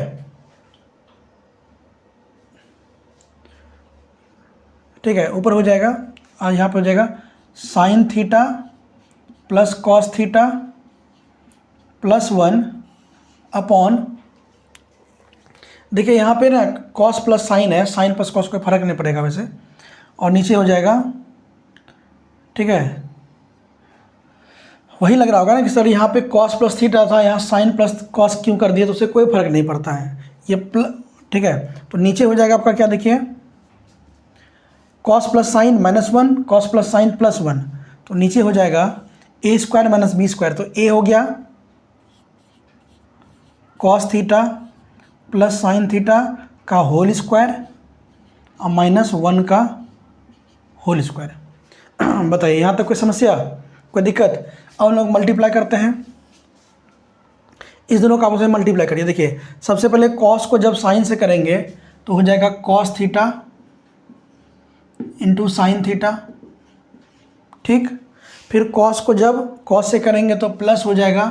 ठीक है, ऊपर हो जाएगा, और यहाँ पे हो जाएगा sign theta plus cos theta plus 1 upon, देखिए यहाँ पे ना कॉस प्लस साइन है, साइन प्लस कॉस कोई फर्क नहीं पड़ेगा वैसे, और नीचे हो जाएगा, ठीक है, वही लग रहा होगा ना कि सर यहाँ पे कॉस प्लस थीटा था, यहाँ साइन प्लस कॉस क्यों कर दिया, तो उससे कोई फर्क नहीं पड़ता है ये ठीक है। तो नीचे हो जाएगा आपका क्या, देखिए cos plus sine minus 1, cos plus sine plus 1, तो नीचे हो जाएगा ए स्क्वायर माइनस बी स्क्वायर, तो ए हो गया cos theta plus sine theta का होल स्क्वायर और माइनस 1 का होल स्क्वायर। बताइए यहाँ तक कोई समस्या, कोई दिक्कत? अब हम लोग मल्टीप्लाई करते हैं, इस दोनों का आपस में मल्टीप्लाई करिए। देखिए सबसे पहले कॉस को जब साइन से करेंगे तो हो जाएगा cos theta into sine theta, ठीक, फिर कॉस को जब कॉस से करेंगे तो प्लस हो जाएगा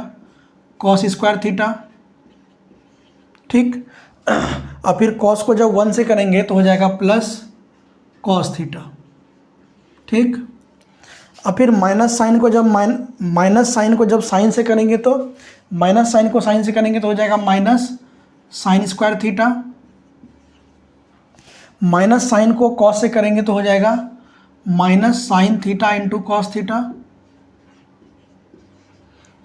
कॉस स्क्वायर थीटा, ठीक, और फिर कॉस को जब 1 से करेंगे तो हो जाएगा प्लस कॉस थीटा, ठीक, और फिर माइनस साइन को जब साइन से करेंगे तो माइनस साइन को साइन से करेंगे तो हो जाएगा minus sine square theta, minus sine को कॉस से करेंगे तो हो जाएगा minus sine theta into cos theta,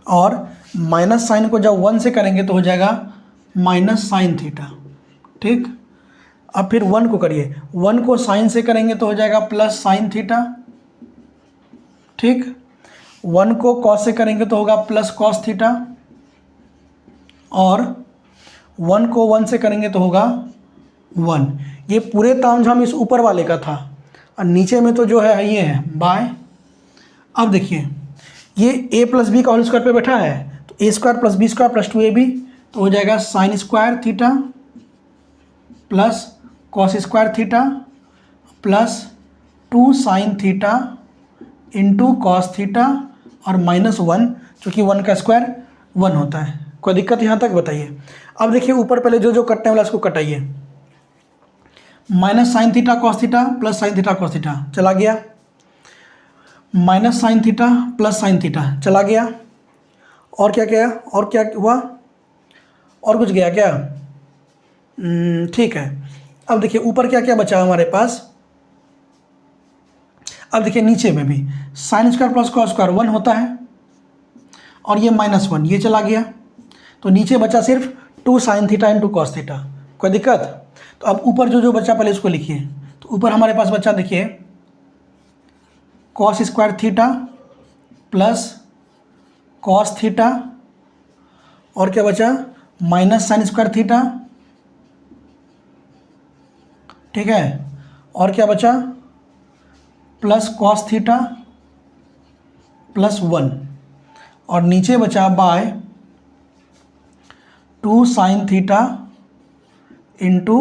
और माइनस साइन को जब 1 से करेंगे तो हो जाएगा माइनस साइन थीटा, ठीक। अब फिर 1 को करिए, 1 को साइन से करेंगे तो हो जाएगा प्लस साइन थीटा, ठीक, 1 को कॉस से करेंगे तो होगा प्लस कॉस थीटा, और 1 को 1 से करेंगे तो होगा 1। ये पूरे तामझाम इस ऊपर वाले का था, और नीचे में तो जो है ये है बाय। अब देखिए ये a प्लस बी का होल स्क्वायर पे बैठा है, तो A square plus B square plus 2ab, तो हो जाएगा sine square theta plus cos square theta plus 2 sine theta into cos theta और माइनस 1, चूँकि 1 का स्क्वायर 1 होता है। कोई दिक्कत यहाँ तक? बताइए। अब देखिए ऊपर पहले जो जो कटने वाला उसको कटाइए। Minus sine theta cos theta plus sine theta cos theta चला गया, minus sine theta plus sine theta चला गया, और क्या क्या, और क्या हुआ, और कुछ गया क्या? ठीक है। अब देखिए ऊपर क्या क्या बचा हमारे पास। अब देखिए नीचे में भी sine square plus cos square 1 होता है, और ये माइनस 1 ये चला गया, तो नीचे बचा सिर्फ 2 sine theta into cos theta. कोई दिक्कत? तो अब ऊपर जो जो बचा पहले उसको लिखिए। तो ऊपर हमारे पास बचा देखिए cos square theta plus cos theta, और क्या बचा माइनस साइन स्क्वायर थीटा, ठीक है, और क्या बचा प्लस कॉस थीटा प्लस 1, और नीचे बचा by 2 sine theta into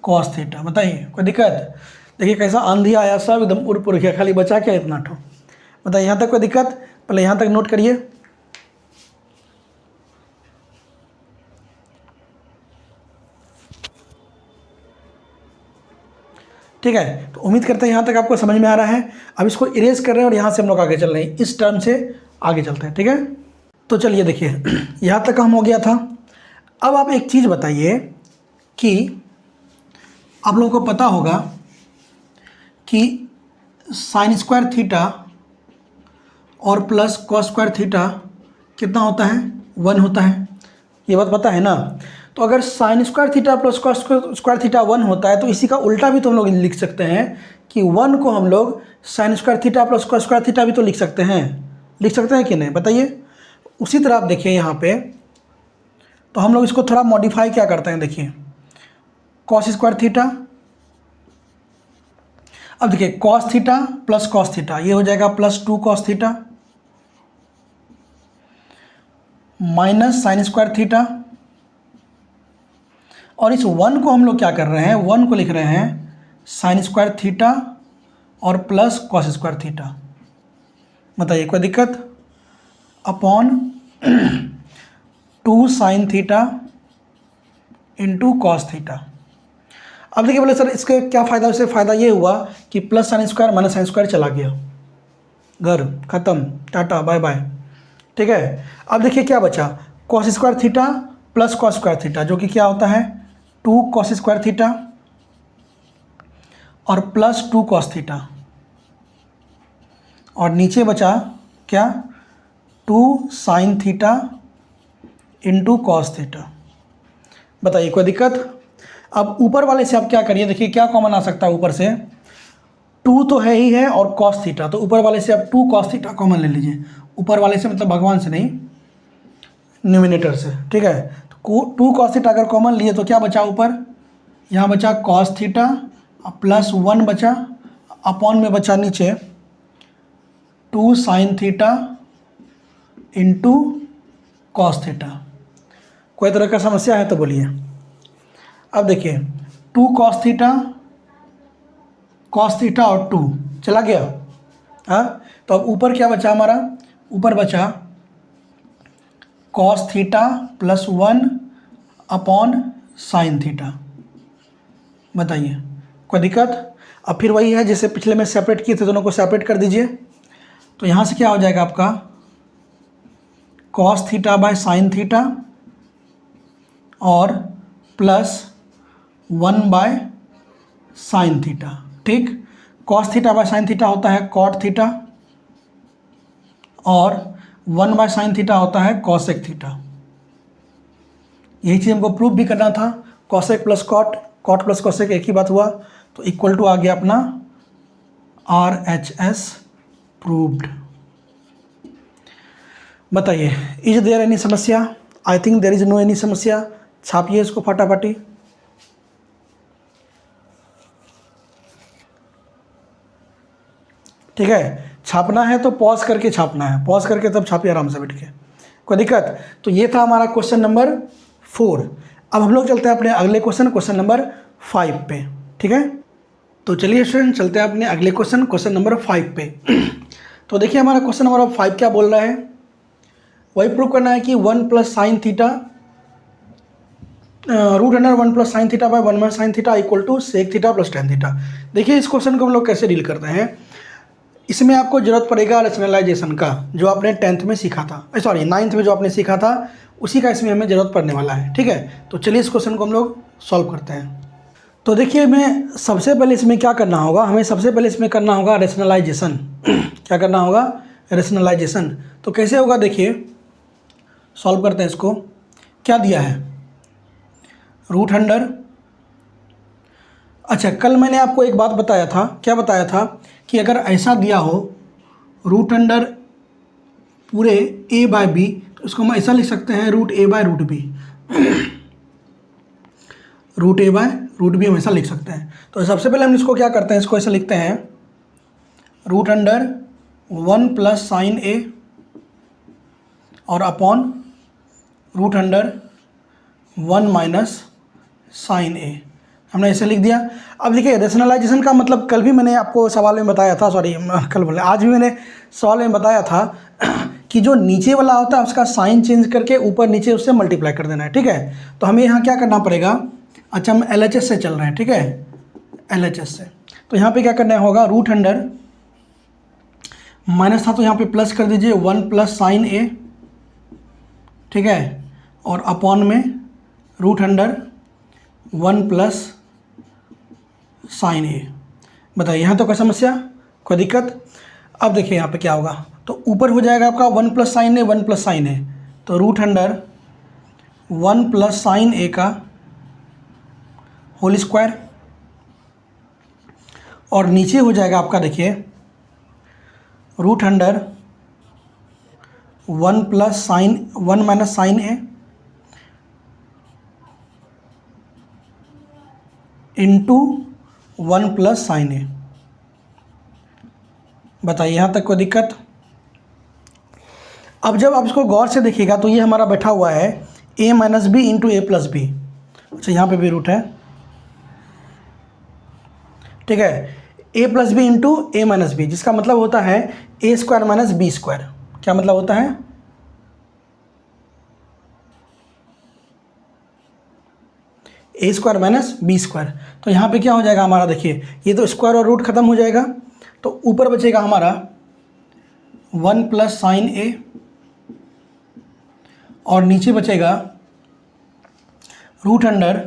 cos theta. बताइए कोई दिक्कत? देखिए कैसा आंधी आया, सब एकदम उड़ पुड़ गया, खाली बचा क्या इतना ठो। बताइए यहाँ तक कोई दिक्कत? पहले यहाँ तक नोट करिए। ठीक है, तो उम्मीद करते हैं यहाँ तक आपको समझ में आ रहा है। अब इसको इरेज कर रहे हैं और यहाँ से हम लोग आगे चल रहे हैं, इस टर्म से आगे चलते हैं। ठीक है, तो चलिए देखिए यहाँ तक हम हो गया था। अब आप एक चीज़ बताइए कि आप लोगों को पता होगा कि साइन स्क्वायर थीटा और प्लस कॉस स्क्वायर थीटा कितना होता है? 1 होता है। ये बात पता है ना? तो अगर sign square theta plus cos square theta 1 होता है, तो इसी का उल्टा भी तो हम लोग लिख सकते हैं कि 1 को हम लोग sign square theta plus cos square theta भी तो लिख सकते हैं। लिख सकते हैं कि नहीं? बताइए। उसी तरह आप देखिए यहाँ पे, तो हम लोग इसको थोड़ा मॉडिफाई क्या करते हैं, देखिए कॉस स्क्वायर थीटा। अब देखिए cos theta plus cos theta, ये हो जाएगा plus 2 cos theta minus sine square theta, और इस 1 को हम लोग क्या कर रहे हैं, 1 को लिख रहे हैं साइन स्क्वायर थीटा और प्लस कॉस स्क्वायर थीटा। बताइए कोई दिक्कत? Upon 2 sine theta into cos theta. अब देखिए बोले सर इसके क्या फ़ायदा, इससे फ़ायदा ये हुआ कि plus sine square minus sine square चला गया, घर ख़त्म, टाटा बाय बाय। ठीक है, अब देखिए क्या बचा, cos square theta plus cos square theta, जो कि क्या होता है 2 कॉस स्क्वायर थीटा और प्लस 2 कॉस थीटा, और नीचे बचा क्या 2 sine theta into cos theta. बताइए कोई दिक्कत? अब ऊपर वाले से आप क्या करिए, देखिए क्या कॉमन आ सकता है ऊपर से, 2 तो है ही है और कॉस थीटा, तो ऊपर वाले से आप 2 कॉस थीटा कॉमन ले लीजिए। ऊपर वाले से मतलब भगवान से नहीं, न्यूमिनेटर से। ठीक है, तो 2 कॉस थीटा अगर कॉमन लिए तो क्या बचा ऊपर, यहाँ बचा कॉस थीटा प्लस 1 बचा, अपॉन में बचा नीचे 2 sine theta into cos theta. कोई तरह का समस्या है तो बोलिए। अब देखिए 2 कॉस थीटा और 2 चला गया। हाँ, तो अब ऊपर क्या बचा हमारा, ऊपर बचा cos theta plus 1 upon sine theta. बताइए कोई दिक्कत? अब फिर वही है जैसे पिछले में सेपरेट किए थे, दोनों को सेपरेट कर दीजिए। तो यहाँ से क्या हो जाएगा आपका cos theta by sine theta और प्लस 1 बाय साइन थीटा। ठीक, cos theta by sine theta होता है कॉट थीटा और 1 बाय साइन थीटा होता है कॉसेक थीटा। यही चीज़ हमको प्रूव भी करना था, cosec plus cot, cot plus cosec एक ही बात हुआ, तो इक्वल टू आ गया अपना RHS प्रूव्ड। बताइए इज देयर एनी समस्या? I think there is no any समस्या। छापिए इसको फटाफटी। ठीक है, छापना है तो पॉज करके छापना है, पॉज करके तब छापिए आराम से बैठ के, कोई दिक्कत? तो ये था हमारा क्वेश्चन नंबर 4। अब हम लोग चलते हैं अपने अगले क्वेश्चन नंबर 5 पे। ठीक है, तो चलिए स्टूडेंट चलते हैं अपने अगले क्वेश्चन नंबर 5 पे। तो देखिए हमारा क्वेश्चन नंबर 5 क्या बोल रहा है, वही प्रूव करना है कि 1 plus sine theta root under 1 plus sine theta by 1 minus sine theta equal to sec theta plus tan theta. देखिए इस क्वेश्चन को हम लोग कैसे डील करते हैं, इसमें आपको जरूरत पड़ेगा रेशनलाइजेशन का, जो आपने 10th में सीखा था, सॉरी 9th में जो आपने सीखा था उसी का इसमें हमें ज़रूरत पड़ने वाला है। ठीक है, तो चलिए इस क्वेश्चन को हम लोग सॉल्व करते हैं। तो देखिए मैं सबसे पहले इसमें क्या करना होगा, हमें सबसे पहले इसमें करना होगा रेशनलाइजेशन। क्या करना होगा, रेशनलाइजेशन। तो कैसे होगा देखिए, सॉल्व करते हैं इसको। क्या दिया है, रूट अंडर, अच्छा कल मैंने आपको एक बात बताया था, क्या बताया था कि अगर ऐसा दिया हो रूट अंडर पूरे a बाय बी, तो इसको हम ऐसा लिख सकते हैं root a by root B. Root a by root B हम ऐसा लिख सकते हैं। तो सबसे पहले हम इसको क्या करते हैं, इसको ऐसा लिखते हैं root under 1 plus sine a और upon root under 1 minus sine a, हमने ऐसे लिख दिया। अब देखिए रेशनलाइजेशन का मतलब कल भी मैंने आपको सवाल में बताया था, सॉरी कल बोले आज भी मैंने सवाल में बताया था कि जो नीचे वाला होता है उसका साइन चेंज करके ऊपर नीचे उससे मल्टीप्लाई कर देना है। ठीक है, तो हमें यहाँ क्या करना पड़ेगा, अच्छा हम LHS से चल रहे हैं। ठीक है, LHS से, तो यहाँ पे क्या करना होगा, रूट अंडर माइनस था तो यहाँ पे प्लस कर दीजिए 1 प्लस साइन a। ठीक है, और अपॉन में root under 1 plus sine a। बताइए यहाँ तो कोई समस्या, कोई दिक्कत? अब देखिए यहाँ पे क्या होगा, तो ऊपर हो जाएगा आपका 1 plus sine a 1 plus sine a, तो root under 1 plus sine a का होल स्क्वायर, और नीचे हो जाएगा आपका देखिए root under 1 plus sine 1 minus sine a into 1 plus sine a। बताइए यहाँ तक कोई दिक्कत? अब जब आप इसको गौर से देखिएगा तो ये हमारा बैठा हुआ है a minus B into A plus B. अच्छा यहाँ पे भी रूट है। ठीक है, A plus B into A minus B, जिसका मतलब होता है A square minus B square. क्या मतलब होता है? A square minus B square. तो यहाँ पे क्या हो जाएगा हमारा, देखिए ये तो स्क्वायर और रूट खत्म हो जाएगा, तो ऊपर बचेगा हमारा 1 प्लस साइन ए, और नीचे बचेगा रूट अंडर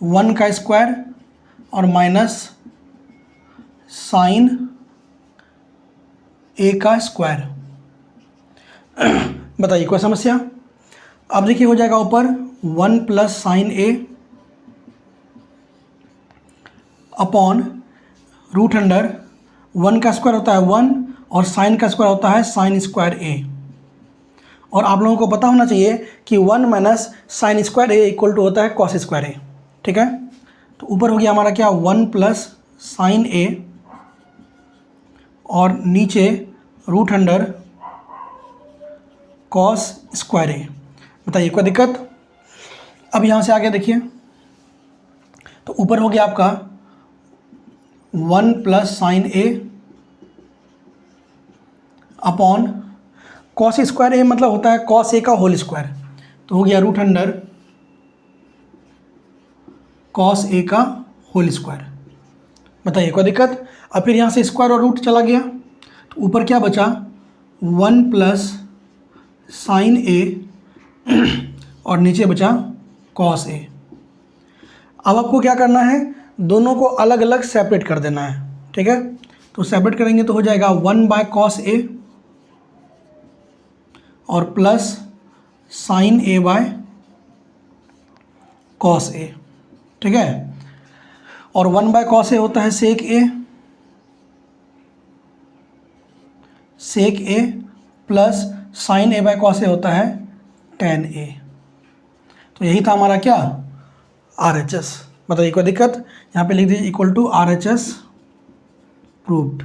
1 का स्क्वायर और माइनस साइन ए का स्क्वायर। बताइए कोई समस्या? अब देखिए हो जाएगा ऊपर 1 प्लस साइन ए अपॉन रूट अंडर 1 का स्क्वायर होता है 1 और साइन का स्क्वायर होता है साइन स्क्वायर ए। और आप लोगों को पता होना चाहिए कि 1 minus sine square A equal to होता है कॉस स्क्वायर ए। ठीक है, तो ऊपर हो गया हमारा क्या, 1 प्लस साइन ए और नीचे रूट अंडर कॉस स्क्वायर ए। बताइए कोई दिक्कत? अब यहाँ से आगे देखिए, तो ऊपर हो गया आपका 1 प्लस साइन ए अपॉन कॉस स्क्वायर ए, मतलब होता है कॉस ए का होल स्क्वायर, तो हो गया रूट अंडर कॉस ए का होल स्क्वायर। बताइए कोई दिक्कत? अब फिर यहाँ से स्क्वायर और रूट चला गया, तो ऊपर क्या बचा, 1 प्लस साइन ए और नीचे बचा कॉस ए। अब आपको क्या करना है, दोनों को अलग अलग सेपरेट कर देना है। ठीक है, तो सेपरेट करेंगे तो हो जाएगा 1 बाय कॉस ए और plus sine A by cos A. ठीक है, और 1 बाय कॉस ए होता है sec A, sec A plus sine A by cos A होता है टेन ए। तो यही था हमारा क्या, RHS। बताइए कोई दिक्कत? यहाँ पे लिख दीजिए इक्वल टू RHS प्रूव्ड।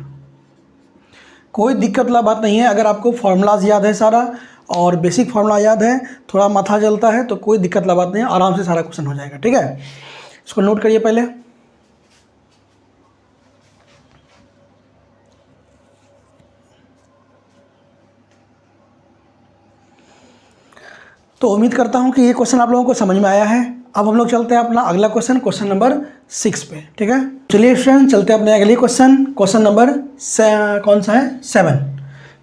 कोई दिक्कत वाला बात नहीं है, अगर आपको फार्मूलाज याद है सारा और बेसिक फार्मूला याद है, थोड़ा माथा जलता है तो कोई दिक्कत वाला बात नहीं है, आराम से सारा क्वेश्चन हो जाएगा। ठीक है, इसको नोट करिए पहले। तो उम्मीद करता हूं कि ये क्वेश्चन आप लोगों को समझ में आया है। अब हम लोग चलते हैं अपना अगला क्वेश्चन, क्वेश्चन नंबर 6 पे। ठीक है, चलिए फ्रेंड चलते हैं अपने अगले क्वेश्चन, क्वेश्चन नंबर कौन सा है, 7।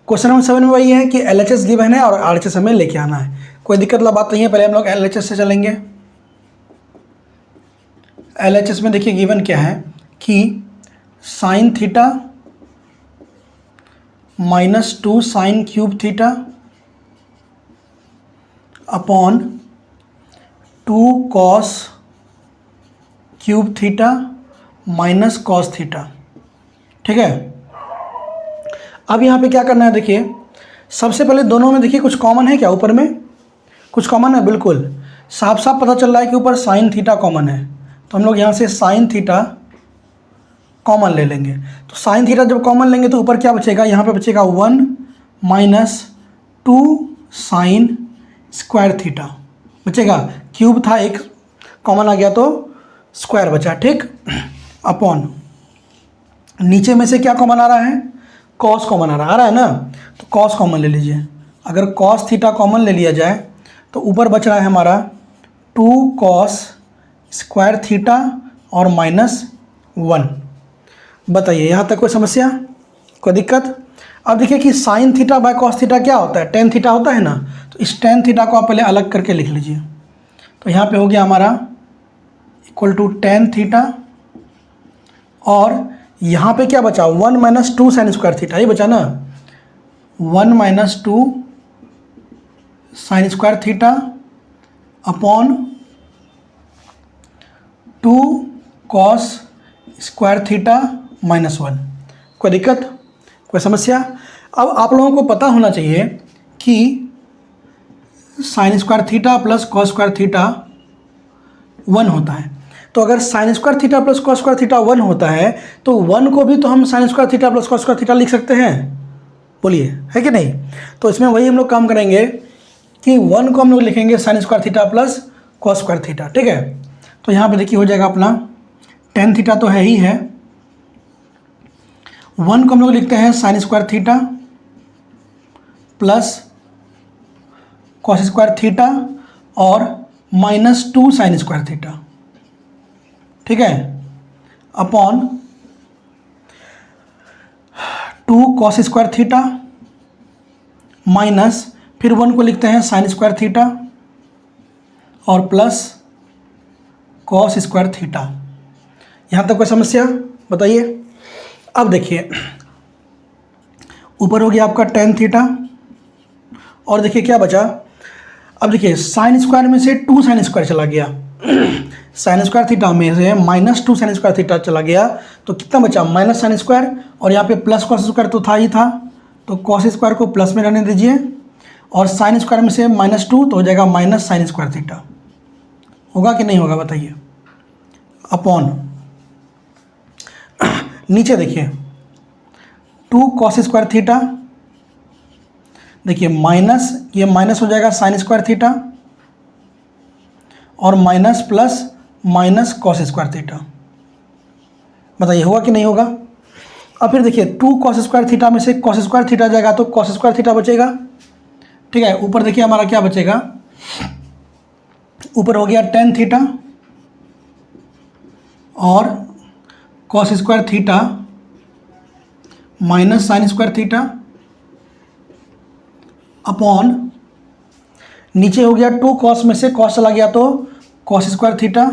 क्वेश्चन नंबर 7 में वही है कि LHS गिवन है और RHS हमें लेके आना है। कोई दिक्कत वाला बात नहीं है, पहले हम लोग LHS से चलेंगे। LHS में देखिए गिवन क्या है कि sine theta -2 sine cube theta upon 2 cos cube theta minus cos theta. ठीक है, अब यहाँ पे क्या करना है, देखिए सबसे पहले दोनों में देखिए कुछ कॉमन है क्या, ऊपर में कुछ कॉमन है, बिल्कुल साफ साफ पता चल रहा है कि ऊपर साइन थीटा कॉमन है, तो हम लोग यहाँ से साइन थीटा कॉमन ले लेंगे। तो साइन थीटा जब कॉमन लेंगे तो ऊपर क्या बचेगा, यहाँ पे बचेगा 1 माइनस 2 साइन स्क्वायर थीटा बचेगा, क्यूब था एक कॉमन आ गया तो स्क्वायर बचा। ठीक, अपॉन नीचे में से क्या कॉमन आ रहा है, कॉस कॉमन आ रहा है ना, तो कॉस कॉमन ले लीजिए। अगर कॉस थीटा कॉमन ले लिया जाए तो ऊपर बच रहा है हमारा 2 कॉस स्क्वायर थीटा और -1। बताइए यहाँ तक कोई समस्या, कोई दिक्कत? अब देखिए कि sine theta by cos theta क्या होता है, टेन थीटा होता है ना, तो इस टेन थीटा को आप पहले अलग करके लिख लीजिए। तो यहाँ पे हो गया हमारा इक्वल टू टेन थीटा, और यहाँ पे क्या बचा, 1 माइनस 2 साइन स्क्वायर थीटा, ये बचा ना, 1 minus 2 sign square theta upon 2 cos square theta -1। कोई दिक्कत, कोई समस्या? अब आप लोगों को पता होना चाहिए कि sign square theta plus cos square theta 1 होता है। तो अगर sign square theta plus cos square theta 1 होता है तो 1 को भी तो हम sign square theta plus cos square theta लिख सकते हैं, बोलिए है कि नहीं? तो इसमें वही हम लोग काम करेंगे कि 1 को हम लोग लिखेंगे sign square theta plus cos square theta. ठीक है, तो यहाँ पे देखिए हो जाएगा अपना टेन थीटा तो है ही है, 1 को हम लोग लिखते हैं sign square theta plus cos square theta और -2 साइन स्क्वायर थीटा, ठीक है, upon 2 cos square theta minus फिर 1 को लिखते हैं साइन स्क्वायर थीटा और प्लस कॉस स्क्वायर थीटा। यहाँ तक कोई समस्या बताइए। अब देखिए ऊपर हो गया आपका टेन थीटा और देखिए क्या बचा। अब देखिए साइन स्क्वायर में से 2 साइन स्क्वायर चला गया साइन स्क्वायर थीटा में से -2 साइन स्क्वायर थीटा चला गया तो कितना बचा, माइनस साइन स्क्वायर, और यहाँ पे प्लस कॉस स्क्वायर तो था ही था, तो कॉस स्क्वायर को प्लस में रहने दीजिए और साइन स्क्वायर में से -2 तो हो जाएगा माइनस साइन स्क्वायर थीटा। होगा कि नहीं होगा बताइए। अपॉन नीचे देखिए 2 कॉस स्क्वायर थीटा, देखिए माइनस, ये माइनस हो जाएगा साइन स्क्वायर थीटा और minus plus minus cos square theta. बताइए होगा कि नहीं होगा। अब फिर देखिए 2 कॉस स्क्वायर थीटा में से कॉस स्क्वायर थीटा जाएगा तो कॉस स्क्वायर थीटा बचेगा, ठीक है। ऊपर देखिए हमारा क्या बचेगा, ऊपर हो गया टेन थीटा और cos square theta minus sine square theta upon नीचे हो गया 2 कॉस में से कॉस चला गया तो कॉस स्क्वायर थीटा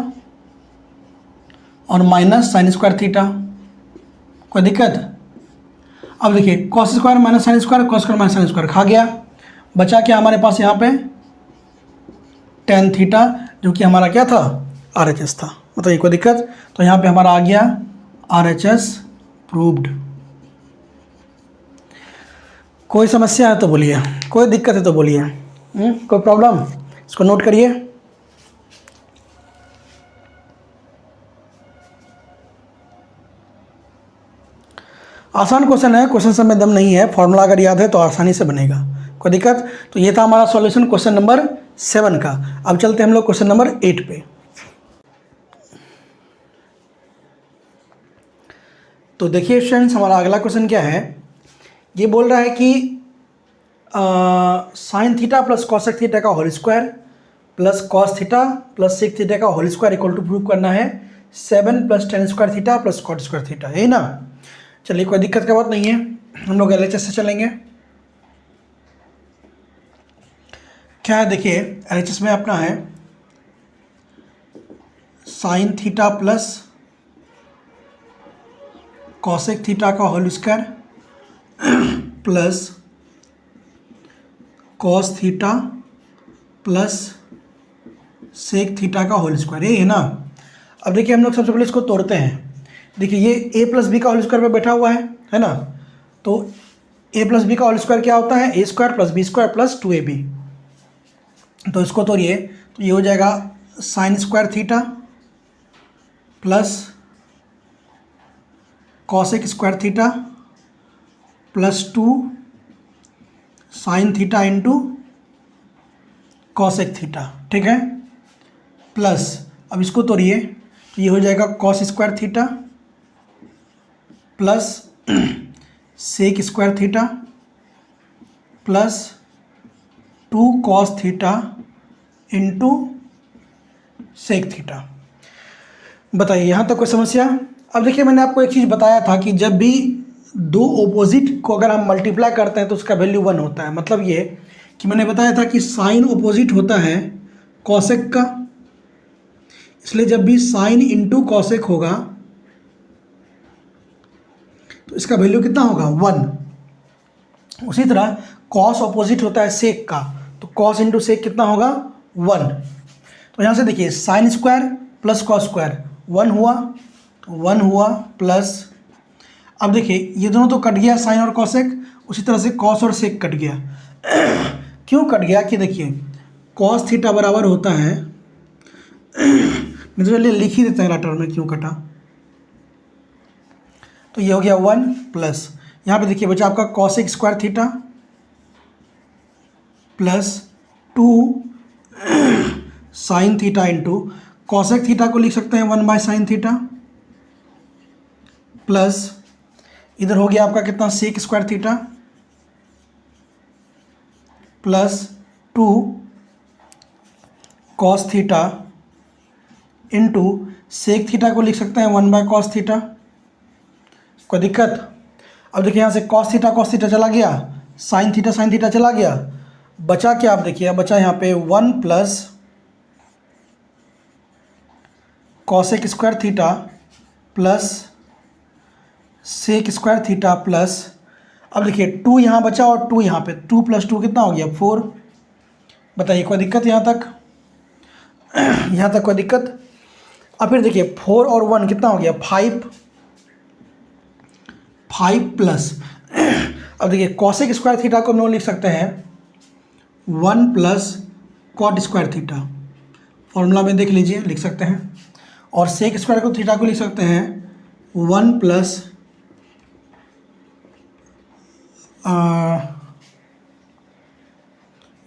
और माइनस साइन स्क्वायर थीटा। कोई दिक्कत। अब देखिए cos square minus sine square, cos square minus sine square खा गया, बचा क्या हमारे पास यहाँ पे टेन थीटा जो कि हमारा क्या था, RHS था। बताइए कोई दिक्कत। तो यहाँ पे हमारा आ गया RHS प्रूव्ड। कोई समस्या है तो बोलिए, कोई दिक्कत है तो बोलिए, कोई प्रॉब्लम, इसको नोट करिए। आसान क्वेश्चन है, क्वेश्चन सब में दम नहीं है, फॉर्मूला अगर याद है तो आसानी से बनेगा, कोई दिक्कत। तो ये था हमारा सॉल्यूशन क्वेश्चन नंबर 7 का। अब चलते हैं हम लोग क्वेश्चन नंबर 8 पे। तो देखिए स्टूडेंट्स हमारा अगला क्वेश्चन क्या है, ये बोल रहा है कि sine theta plus cosec theta का whole square plus cos theta plus sec theta का whole square equal to prove करना है 7 plus tan square theta plus cot square theta, यही ना। चलिए कोई दिक्कत का बात नहीं है, हम लोग LHS से चलेंगे। क्या है देखिए LHS में अपना है sine theta plus cosec theta का whole square plus cos theta plus sec theta का होल स्क्वायर, ये है ना। अब देखिए हम लोग सबसे पहले इसको तोड़ते हैं। देखिए ये a प्लस बी का होल स्क्वायर पे बैठा हुआ है ना। तो a प्लस बी का होल स्क्वायर क्या होता है, a square plus B square plus 2ab। तो इसको तोड़िए तो ये हो जाएगा sine square theta plus cosec square theta plus 2 sine theta into cosec theta, ठीक है, प्लस अब इसको तोड़िए तो ये हो जाएगा cos square theta plus sec square theta plus 2 cos theta into sec theta. बताइए यहाँ तक कोई समस्या। अब देखिए मैंने आपको एक चीज़ बताया था कि जब भी दो ऑपोजिट को अगर हम मल्टीप्लाई करते हैं तो उसका वैल्यू 1 होता है। मतलब ये कि मैंने बताया था कि साइन ऑपोजिट होता है कॉसेक का, इसलिए जब भी साइन इंटू कॉसेक होगा तो इसका वैल्यू कितना होगा 1। उसी तरह कॉस ऑपोजिट होता है सेक का, तो कॉस इंटू सेक कितना होगा 1। तो यहाँ से देखिए sine square plus cos square 1 हुआ, तो 1 हुआ प्लस, अब देखिए ये दोनों तो कट गया साइन और कॉसेक, उसी तरह से कॉस और सेक कट गया। क्यों कट गया कि देखिए कॉस थीटा बराबर होता है, मैं तो चलिए लिख ही देते हैं राइटर में क्यों कटा। तो ये हो गया 1 प्लस, यहाँ पे देखिए बचा आपका cosec square theta plus 2 sine theta into cosec theta को लिख सकते हैं 1 बाय साइन थीटा प्लस इधर हो गया आपका कितना, sec square theta plus 2 cos theta into sec theta को लिख सकते हैं 1/cos थीटा। कोई दिक्कत? अब देखिए यहाँ से कॉस थीटा चला गया, साइन थीटा चला गया, बचा क्या आप देखिए, बचा यहाँ पे 1 plus cosec square theta plus sec square theta plus, अब देखिए 2 यहाँ बचा और 2 यहाँ पे, 2 + 2 कितना हो गया 4। बताइए कोई दिक्कत यहाँ तक? यहाँ तक कोई दिक्कत? अब फिर देखिए 4 और 1 कितना हो गया 5 प्लस, अब देखिए कॉसेक स्क्वायर थीटा को हम लोग लिख सकते हैं 1 plus cot square theta, formula में देख लीजिए लिख सकते हैं, और सेक स्क्वायर को थीटा को लिख सकते हैं 1 plus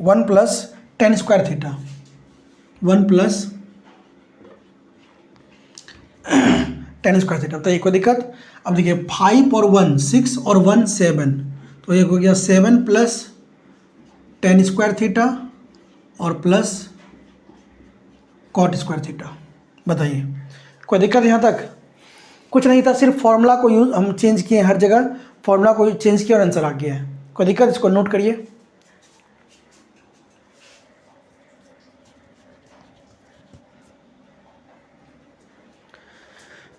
1 plus tan square theta, 1 plus tan square theta. तो ये कोई दिक्कत? अब देखिए 5 और 1 6 और 1 7, तो ये हो गया 7 प्लस टेन स्क्वायर थीटा और प्लस कॉट स्क्वायर थीटा। बताइए कोई दिक्कत यहाँ तक? कुछ नहीं था, सिर्फ फॉर्मूला को यूज हम चेंज किए, हर जगह फॉर्मूला को चेंज किया और आंसर आ गया है। कोई दिक्कत? इसको नोट करिए।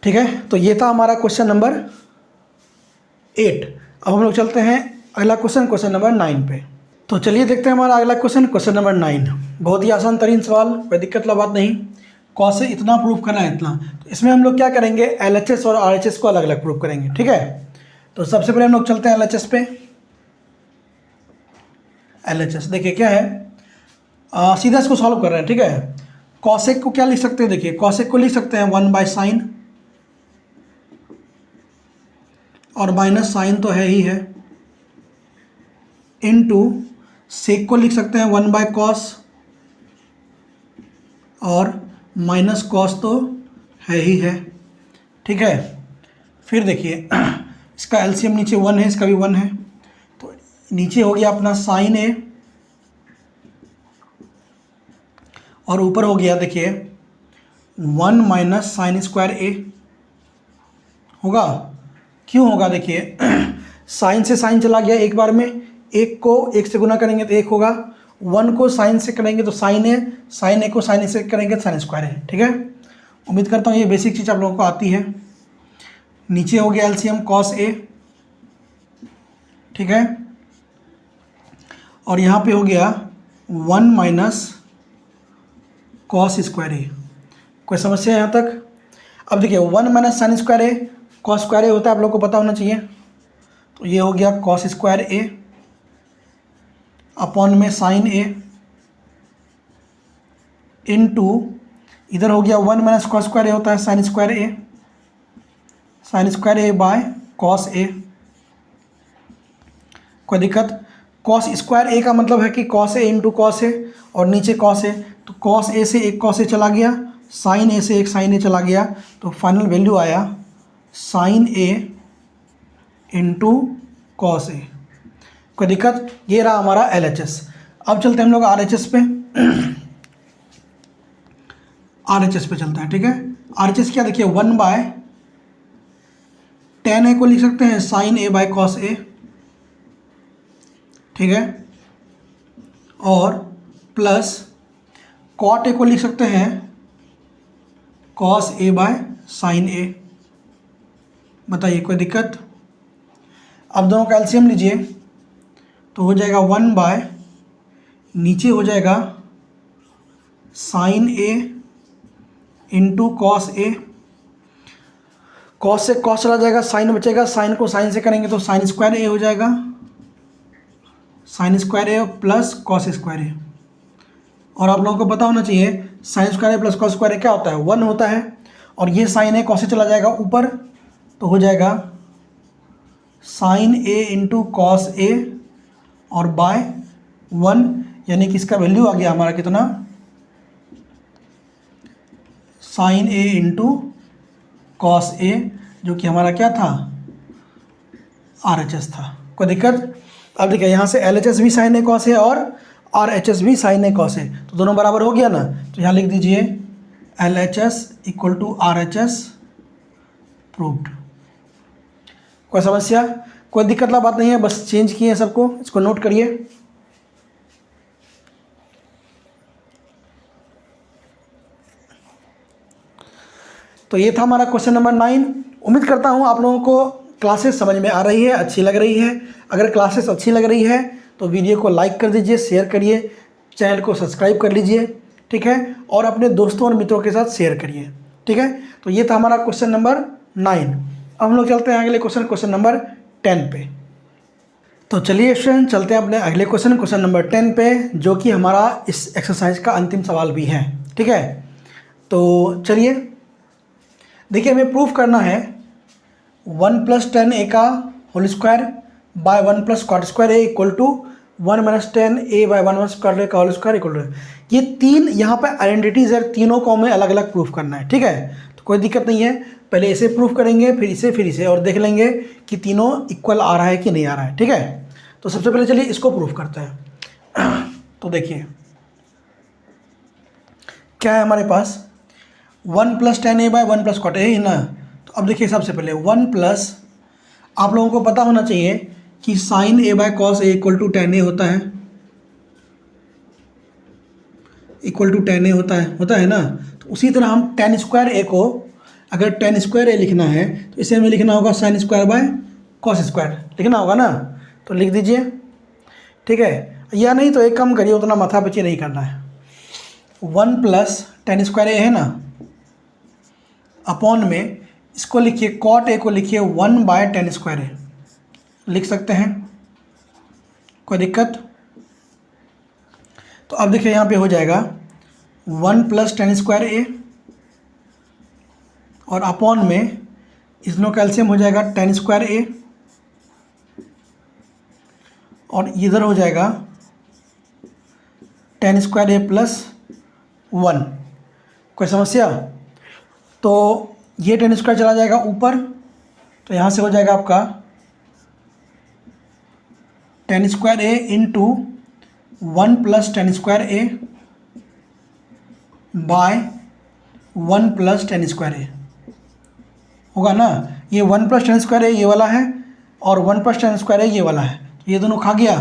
ठीक है, तो ये था हमारा क्वेश्चन नंबर 8। अब हम लोग चलते हैं अगला क्वेश्चन नंबर 9 पे। तो चलिए देखते हैं हमारा अगला क्वेश्चन नंबर 9। बहुत ही आसान तरीन सवाल, कोई दिक्कत वाला बात नहीं। कॉस से इतना प्रूफ करना है इतना, तो इसमें हम लोग क्या करेंगे, LHS और RHS को अलग अलग प्रूफ करेंगे। ठीक है, तो सबसे पहले हम लोग चलते हैं LHS पे। LHS देखिए क्या है, सीधा इसको सॉल्व कर रहे हैं। ठीक है, कॉसेक को क्या लिख सकते हैं, देखिए कॉसेक को लिख सकते हैं 1/sin, और माइनस साइन तो है ही है, इनटू सेक को लिख सकते हैं 1/cos, और माइनस कॉस तो है ही है। ठीक है, फिर देखिए इसका एलसीएम नीचे 1 है, इसका भी 1 है, तो नीचे हो गया अपना साइन ए, और ऊपर हो गया देखिए 1 माइनस साइन स्क्वायर ए होगा। क्यों होगा? देखिए साइन से साइन चला गया एक बार में, एक को एक से गुना करेंगे तो एक होगा, 1 को साइन से करेंगे तो साइन ए को साइन से करेंगे तो साइन स्क्वायर है। ठीक है, उम्मीद करता हूँ ये बेसिक चीज़ आप लोगों को आती है। नीचे हो गया एलसीएम कॉस ए, ठीक है, और यहाँ पे हो गया 1 माइनस कॉस स्क्वायर ए। कोई समस्या है यहाँ तक? अब देखिए 1 minus sine square A, cos square A होता है, आप लोग को पता होना चाहिए। तो ये हो गया कॉस स्क्वायर ए अपॉन में साइन ए, इनटू इधर हो गया 1 माइनस कॉस स्क्वायर ए होता है sine square A by cos A. कोई दिक्कत? कॉस स्क्वायर ए का मतलब है कि cos A into cos A, और नीचे कॉस ए, तो कॉस ए से एक कॉस ए चला गया, साइन ए से एक साइन ए चला गया, तो फाइनल वैल्यू आया sign A into cos A. कोई दिक्कत? ये रहा हमारा LHS। अब चलते हैं हम लोग RHS पे। RHS पे चलते हैं। ठीक है, RHS क्या, देखिए 1/tan ए को लिख सकते हैं sign A by cos A. ठीक है, और प्लस कॉट ए को लिख सकते हैं कॉस ए बाय साइन ए। बताइए कोई दिक्कत? अब दोनों का एलसीएम लीजिए तो हो जाएगा 1 बाय, नीचे हो जाएगा साइन ए इंटू कॉस ए, कॉस से कॉस चला जाएगा, साइन बचेगा, साइन को साइन से करेंगे तो साइन स्क्वायर ए हो जाएगा, साइन स्क्वायर ए प्लस कॉस स्क्वायर ए। और आप लोगों को पता होना चाहिए साइन स्क्वायर ए प्लस कॉस स्क्वायर ए क्या होता है, 1 होता है, और ये साइन ए कॉस से चला जाएगा ऊपर, तो हो जाएगा sign A into cos A और बाय 1, यानी कि इसका वैल्यू आ गया हमारा कितना, साइन ए इंटू कॉस ए, जो कि हमारा क्या था RHS था। कोई दिक्कत? अब देखिए यहाँ से LHS भी साइन ए कॉस है और RHS भी साइन ए कॉस है, तो दोनों बराबर हो गया ना। तो यहाँ लिख दीजिए LHS equal to RHS proved. कोई समस्या, कोई दिक्कत वाला बात नहीं है, बस चेंज किए सबको, इसको नोट करिए। तो ये था हमारा क्वेश्चन नंबर 9। उम्मीद करता हूँ आप लोगों को क्लासेस समझ में आ रही है, अच्छी लग रही है। अगर क्लासेस अच्छी लग रही है तो वीडियो को लाइक कर दीजिए, शेयर करिए, चैनल को सब्सक्राइब कर लीजिए, ठीक है, और अपने दोस्तों और मित्रों के साथ शेयर करिए, ठीक है। तो ये था हमारा क्वेश्चन नंबर 9। अब हम लोग चलते हैं अगले क्वेश्चन नंबर 10 पे। तो चलिए स्टूडेंट, चलते हैं अपने अगले क्वेश्चन नंबर 10 पे, जो कि हमारा इस एक्सरसाइज का अंतिम सवाल भी है, ठीक है। तो चलिए देखिए, हमें प्रूफ करना है 1 + 10a का whole square by 1 + cot square A equal to 1 - 10a by 1 + cot a का होल स्क्वायर इक्वल टू। ये तीन यहाँ पे आइडेंटिटीज़ है, तीनों को हमें अलग अलग प्रूफ करना है, ठीक है। तो कोई दिक्कत नहीं है, पहले इसे प्रूफ करेंगे, फिर इसे और देख लेंगे कि तीनों इक्वल आ रहा है कि नहीं आ रहा है, ठीक है। तो सबसे पहले चलिए इसको प्रूफ करते हैं। तो देखिए क्या है हमारे पास, 1 + 10a बाय 1 + cot a है ना। तो अब देखिए सबसे पहले 1 प्लस, आप लोगों को पता होना चाहिए कि sine a by cos a equal to 10a होता है, होता है ना। तो उसी तरह हम tan स्क्वायर a को, अगर tan स्क्वायर a लिखना है तो इसे हमें लिखना होगा sine square by cos square, लिखना होगा ना। तो लिख दीजिए, ठीक है। या नहीं तो एक काम करिए, उतना माथापच्ची नहीं करना है। 1 + tan स्क्वायर a है ना, अपॉन में इसको लिखिए कॉट ए को लिखिए 1/tan स्क्वायर ए, लिख सकते हैं, कोई दिक्कत? तो अब देखिए यहाँ पे हो जाएगा 1 + tan स्क्वायर ए और अपॉन में इस दोनों का एलसीएम हो जाएगा tan स्क्वायर ए और इधर हो जाएगा tan स्क्वायर ए प्लस 1। कोई समस्या? तो ये tan स्क्वायर चला जाएगा ऊपर, तो यहाँ से हो जाएगा आपका tan square A into 1 + tan square A bye 1 + tan square ए होगा ना। ये 1 + tan स्क्वायर ए ये वाला है और 1 + tan स्क्वायर ए ये वाला है, तो ये दोनों खा गया,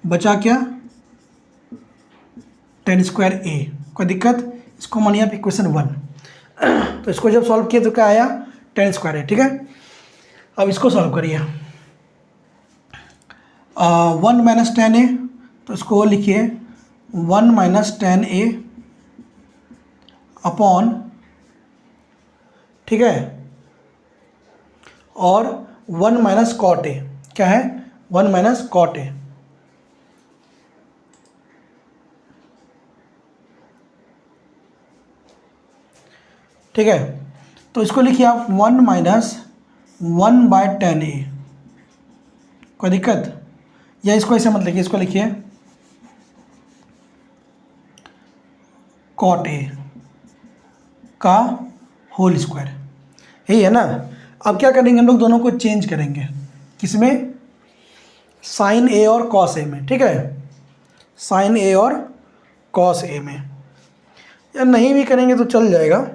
बचा क्या, tan स्क्वायर ए। कोई दिक्कत? इसको मानिए आप इक्वेशन 1। तो इसको जब सॉल्व किया तो क्या आया, tan स्क्वायर ए, ठीक है। अब इसको सॉल्व करिए, 1 - tan a, तो इसको लिखिए 1 - tan a अपॉन, ठीक है, और 1 - cot a, क्या है, 1 - cot a, ठीक है। तो इसको लिखिए आप 1 - 1/tan a। कोई दिक्कत? या इसको ऐसे मत लिखिए, इसको लिखिए cot a का होल स्क्वायर, यही है ना। अब क्या करेंगे, हम लोग दोनों को चेंज करेंगे, किसमें, साइन ए और कॉस ए में, ठीक है, साइन ए और कॉस ए में। या नहीं भी करेंगे तो चल जाएगा,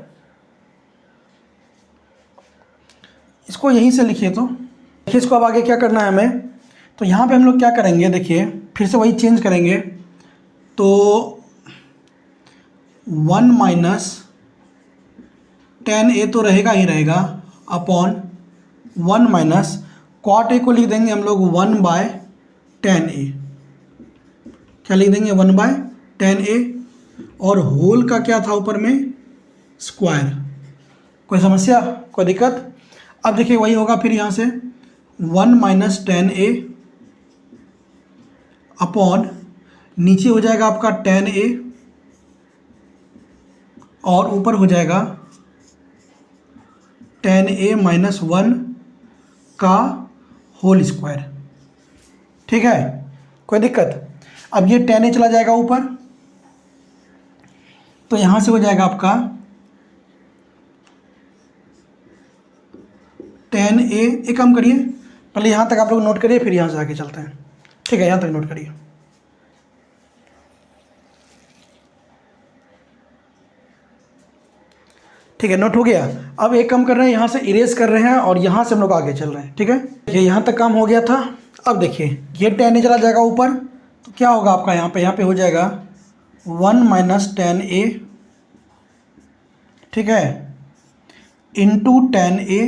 इसको यहीं से लिखिए। तो देखिए इसको अब आगे क्या करना है हमें, तो यहाँ पे हम लोग क्या करेंगे, देखिए फिर से वही चेंज करेंगे। तो 1 - tan a तो रहेगा ही रहेगा अपॉन 1 - cot a को लिख देंगे हम लोग 1/tan a, क्या लिख देंगे, 1/tan a, और होल का क्या था ऊपर में, स्क्वायर। कोई समस्या, कोई दिक्कत? अब देखिए वही होगा फिर यहाँ से 1 - tan a अपॉन नीचे हो जाएगा आपका tan a और ऊपर हो जाएगा tan a - 1 का होल स्क्वायर, ठीक है, कोई दिक्कत? अब ये tan a चला जाएगा ऊपर, तो यहाँ से हो जाएगा आपका tan a, एक काम करिए पहले यहाँ तक आप लोग नोट करिए, फिर यहाँ से आगे चलते हैं। ठीक है, यहाँ तक नोट करिए। ठीक है, नोट हो गया। अब एक काम कर रहे हैं, यहाँ से इरेज कर रहे हैं और यहाँ से हम लोग आगे चल रहे हैं। ठीक है, देखिए यहाँ तक काम हो गया था। अब देखिए ये tan a चला जाएगा ऊपर, तो क्या होगा आपका यहाँ पे हो जाएगा 1 माइनस tan a, ठीक है, into tan a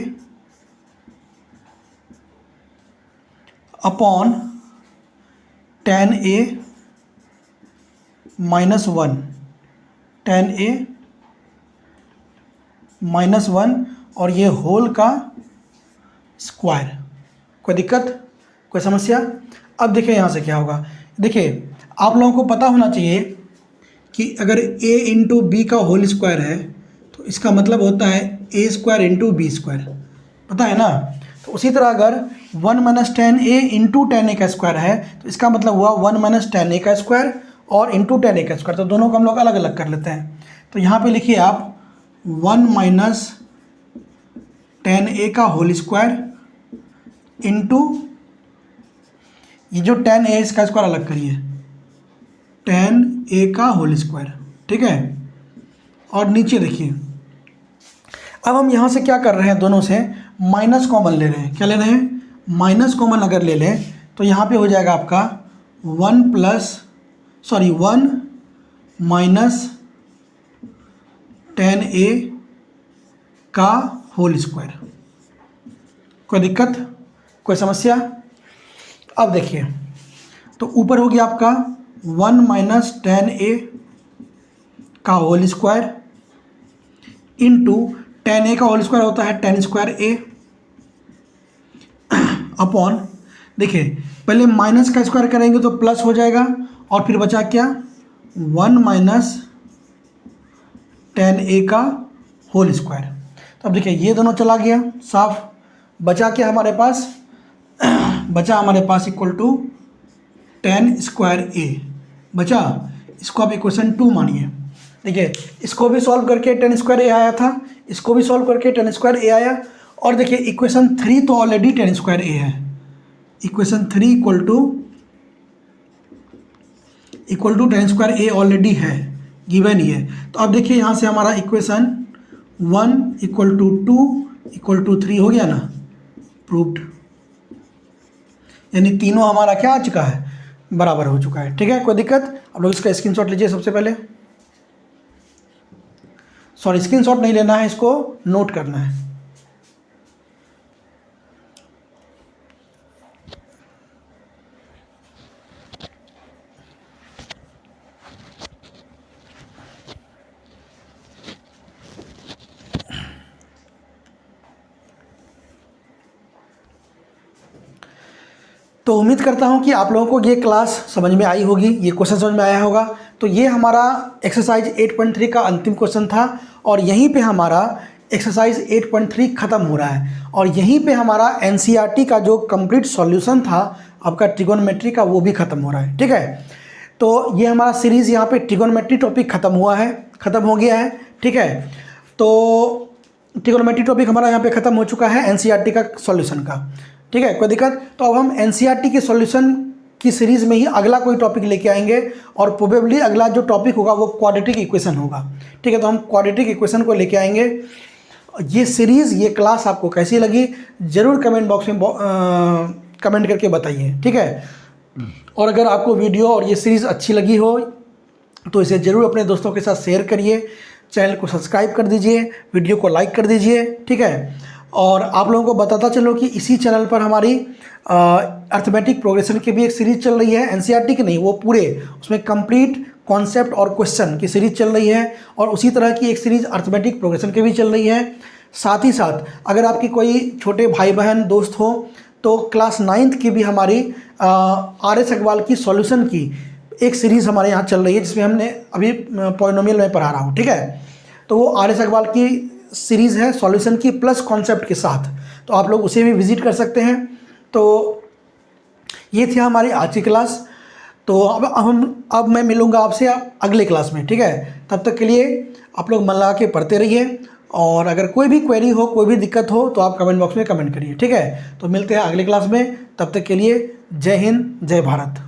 upon tan a minus 1, tan a minus 1 और ये होल का स्क्वायर। कोई दिक्कत, कोई समस्या? अब देखिए यहाँ से क्या होगा। देखिए आप लोगों को पता होना चाहिए कि अगर a इंटू बी का होल स्क्वायर है तो इसका मतलब होता है a square into B square, पता है ना। तो उसी तरह अगर 1 minus tan a into tan a का स्क्वायर है तो इसका मतलब हुआ 1 माइनस tan a का स्क्वायर और इंटू tan a का स्क्वायर। तो दोनों को हम लोग अलग अलग कर लेते हैं। तो यहाँ पे लिखिए आप 1 माइनस tan a का होल स्क्वायर इंटू ये जो tan a इसका स्क्वायर अलग करिए, tan a का होल स्क्वायर, ठीक है। और नीचे देखिए, अब हम यहाँ से क्या कर रहे हैं, दोनों से माइनस कॉमन ले रहे हैं। क्या ले रहे हैं? माइनस कॉमन अगर ले लें तो यहाँ पे हो जाएगा आपका 1 माइनस tan a का होल स्क्वायर। कोई दिक्कत, कोई समस्या? अब देखिए तो ऊपर हो गया आपका 1 माइनस tan a का whole square into tan a का होल स्क्वायर होता है tan स्क्वायर a अपॉन, देखिए पहले माइनस का स्क्वायर करेंगे तो प्लस हो जाएगा और फिर बचा क्या, 1 माइनस tan a का होल स्क्वायर। तो अब देखिए ये दोनों चला गया साफ, बचा क्या हमारे पास, बचा हमारे पास equal to tan square a बचा। इसको आप इक्वेशन 2 मानिए। देखिए इसको भी सॉल्व करके tan स्क्वायर a आया था, इसको भी सॉल्व करके tan स्क्वायर a आया। और देखिए इक्वेशन 3 तो ऑलरेडी tan स्क्वायर a है। Equation 3 equal to tan square a already है, गिवन ही है। तो अब देखिए यहाँ से हमारा equation 1 equal to 2 equal to 3 हो गया ना, प्रूव्ड। यानी तीनों हमारा क्या आ चुका है, बराबर हो चुका है। ठीक है, कोई दिक्कत? आप लोग इसका स्क्रीनशॉट लीजिए सबसे पहले। सॉरी, स्क्रीनशॉट नहीं लेना है, इसको नोट करना है। तो उम्मीद करता हूँ कि आप लोगों को ये क्लास समझ में आई होगी, ये क्वेश्चन समझ में आया होगा। तो ये हमारा एक्सरसाइज 8.3 का अंतिम क्वेश्चन था और यहीं पे हमारा एक्सरसाइज 8.3 ख़त्म हो रहा है और यहीं पे हमारा एनसीईआरटी का जो कंप्लीट सॉल्यूशन था आपका ट्रिगोनोमेट्री का, वो भी ख़त्म हो रहा है। ठीक है, तो ये हमारा सीरीज़ यहाँ पे ट्रिगोनोमेट्री टॉपिक ख़त्म हुआ है, ख़त्म हो गया है। ठीक है, तो ट्रिगोनोमेट्री टॉपिक हमारा यहाँ पे ख़त्म हो चुका है एनसीईआरटी का सॉल्यूशन का। ठीक है, कोई दिक्कत? तो अब हम एनसीईआरटी के सॉल्यूशन की सीरीज़ में ही अगला कोई टॉपिक लेके आएंगे और प्रोबेबली अगला जो टॉपिक होगा वो क्वाड्रेटिक इक्वेशन होगा। ठीक है, तो हम क्वाड्रेटिक इक्वेशन को लेके आएंगे। ये सीरीज़, ये क्लास आपको कैसी लगी ज़रूर कमेंट बॉक्स में कमेंट करके बताइए। ठीक है, और अगर आपको वीडियो और ये सीरीज़ अच्छी लगी हो तो इसे ज़रूर अपने दोस्तों के साथ शेयर करिए, चैनल को सब्सक्राइब कर दीजिए, वीडियो को लाइक कर दीजिए। ठीक है, और आप लोगों को बताता चलो कि इसी चैनल पर हमारी अर्थमेटिक प्रोग्रेशन की भी एक सीरीज़ चल रही है, एनसीईआरटी की नहीं, वो पूरे उसमें कंप्लीट कॉन्सेप्ट और क्वेश्चन की सीरीज़ चल रही है और उसी तरह की एक सीरीज़ अर्थमेटिक प्रोग्रेशन की भी चल रही है। साथ ही साथ अगर आपकी कोई छोटे भाई बहन दोस्त हो तो क्लास 9th की भी हमारी RS अग्रवाल की सॉल्यूशन की एक सीरीज़ हमारे यहाँ चल रही है जिसमें हमने अभी पॉलिनोमियल में पढ़ा रहा हूँ। ठीक है, तो वो RS अग्रवाल की सीरीज़ है सॉल्यूशन की प्लस कॉन्सेप्ट के साथ, तो आप लोग उसे भी विज़िट कर सकते हैं। तो ये थी हमारी आज की क्लास। तो अब मैं मिलूँगा आपसे अगले क्लास में, ठीक है। तब तक के लिए आप लोग मन लगा के पढ़ते रहिए, और अगर कोई भी क्वेरी हो, कोई भी दिक्कत हो तो आप कमेंट बॉक्स में कमेंट करिए, ठीक है। तो मिलते हैं अगले क्लास में, तब तक के लिए जय हिंद, जय भारत।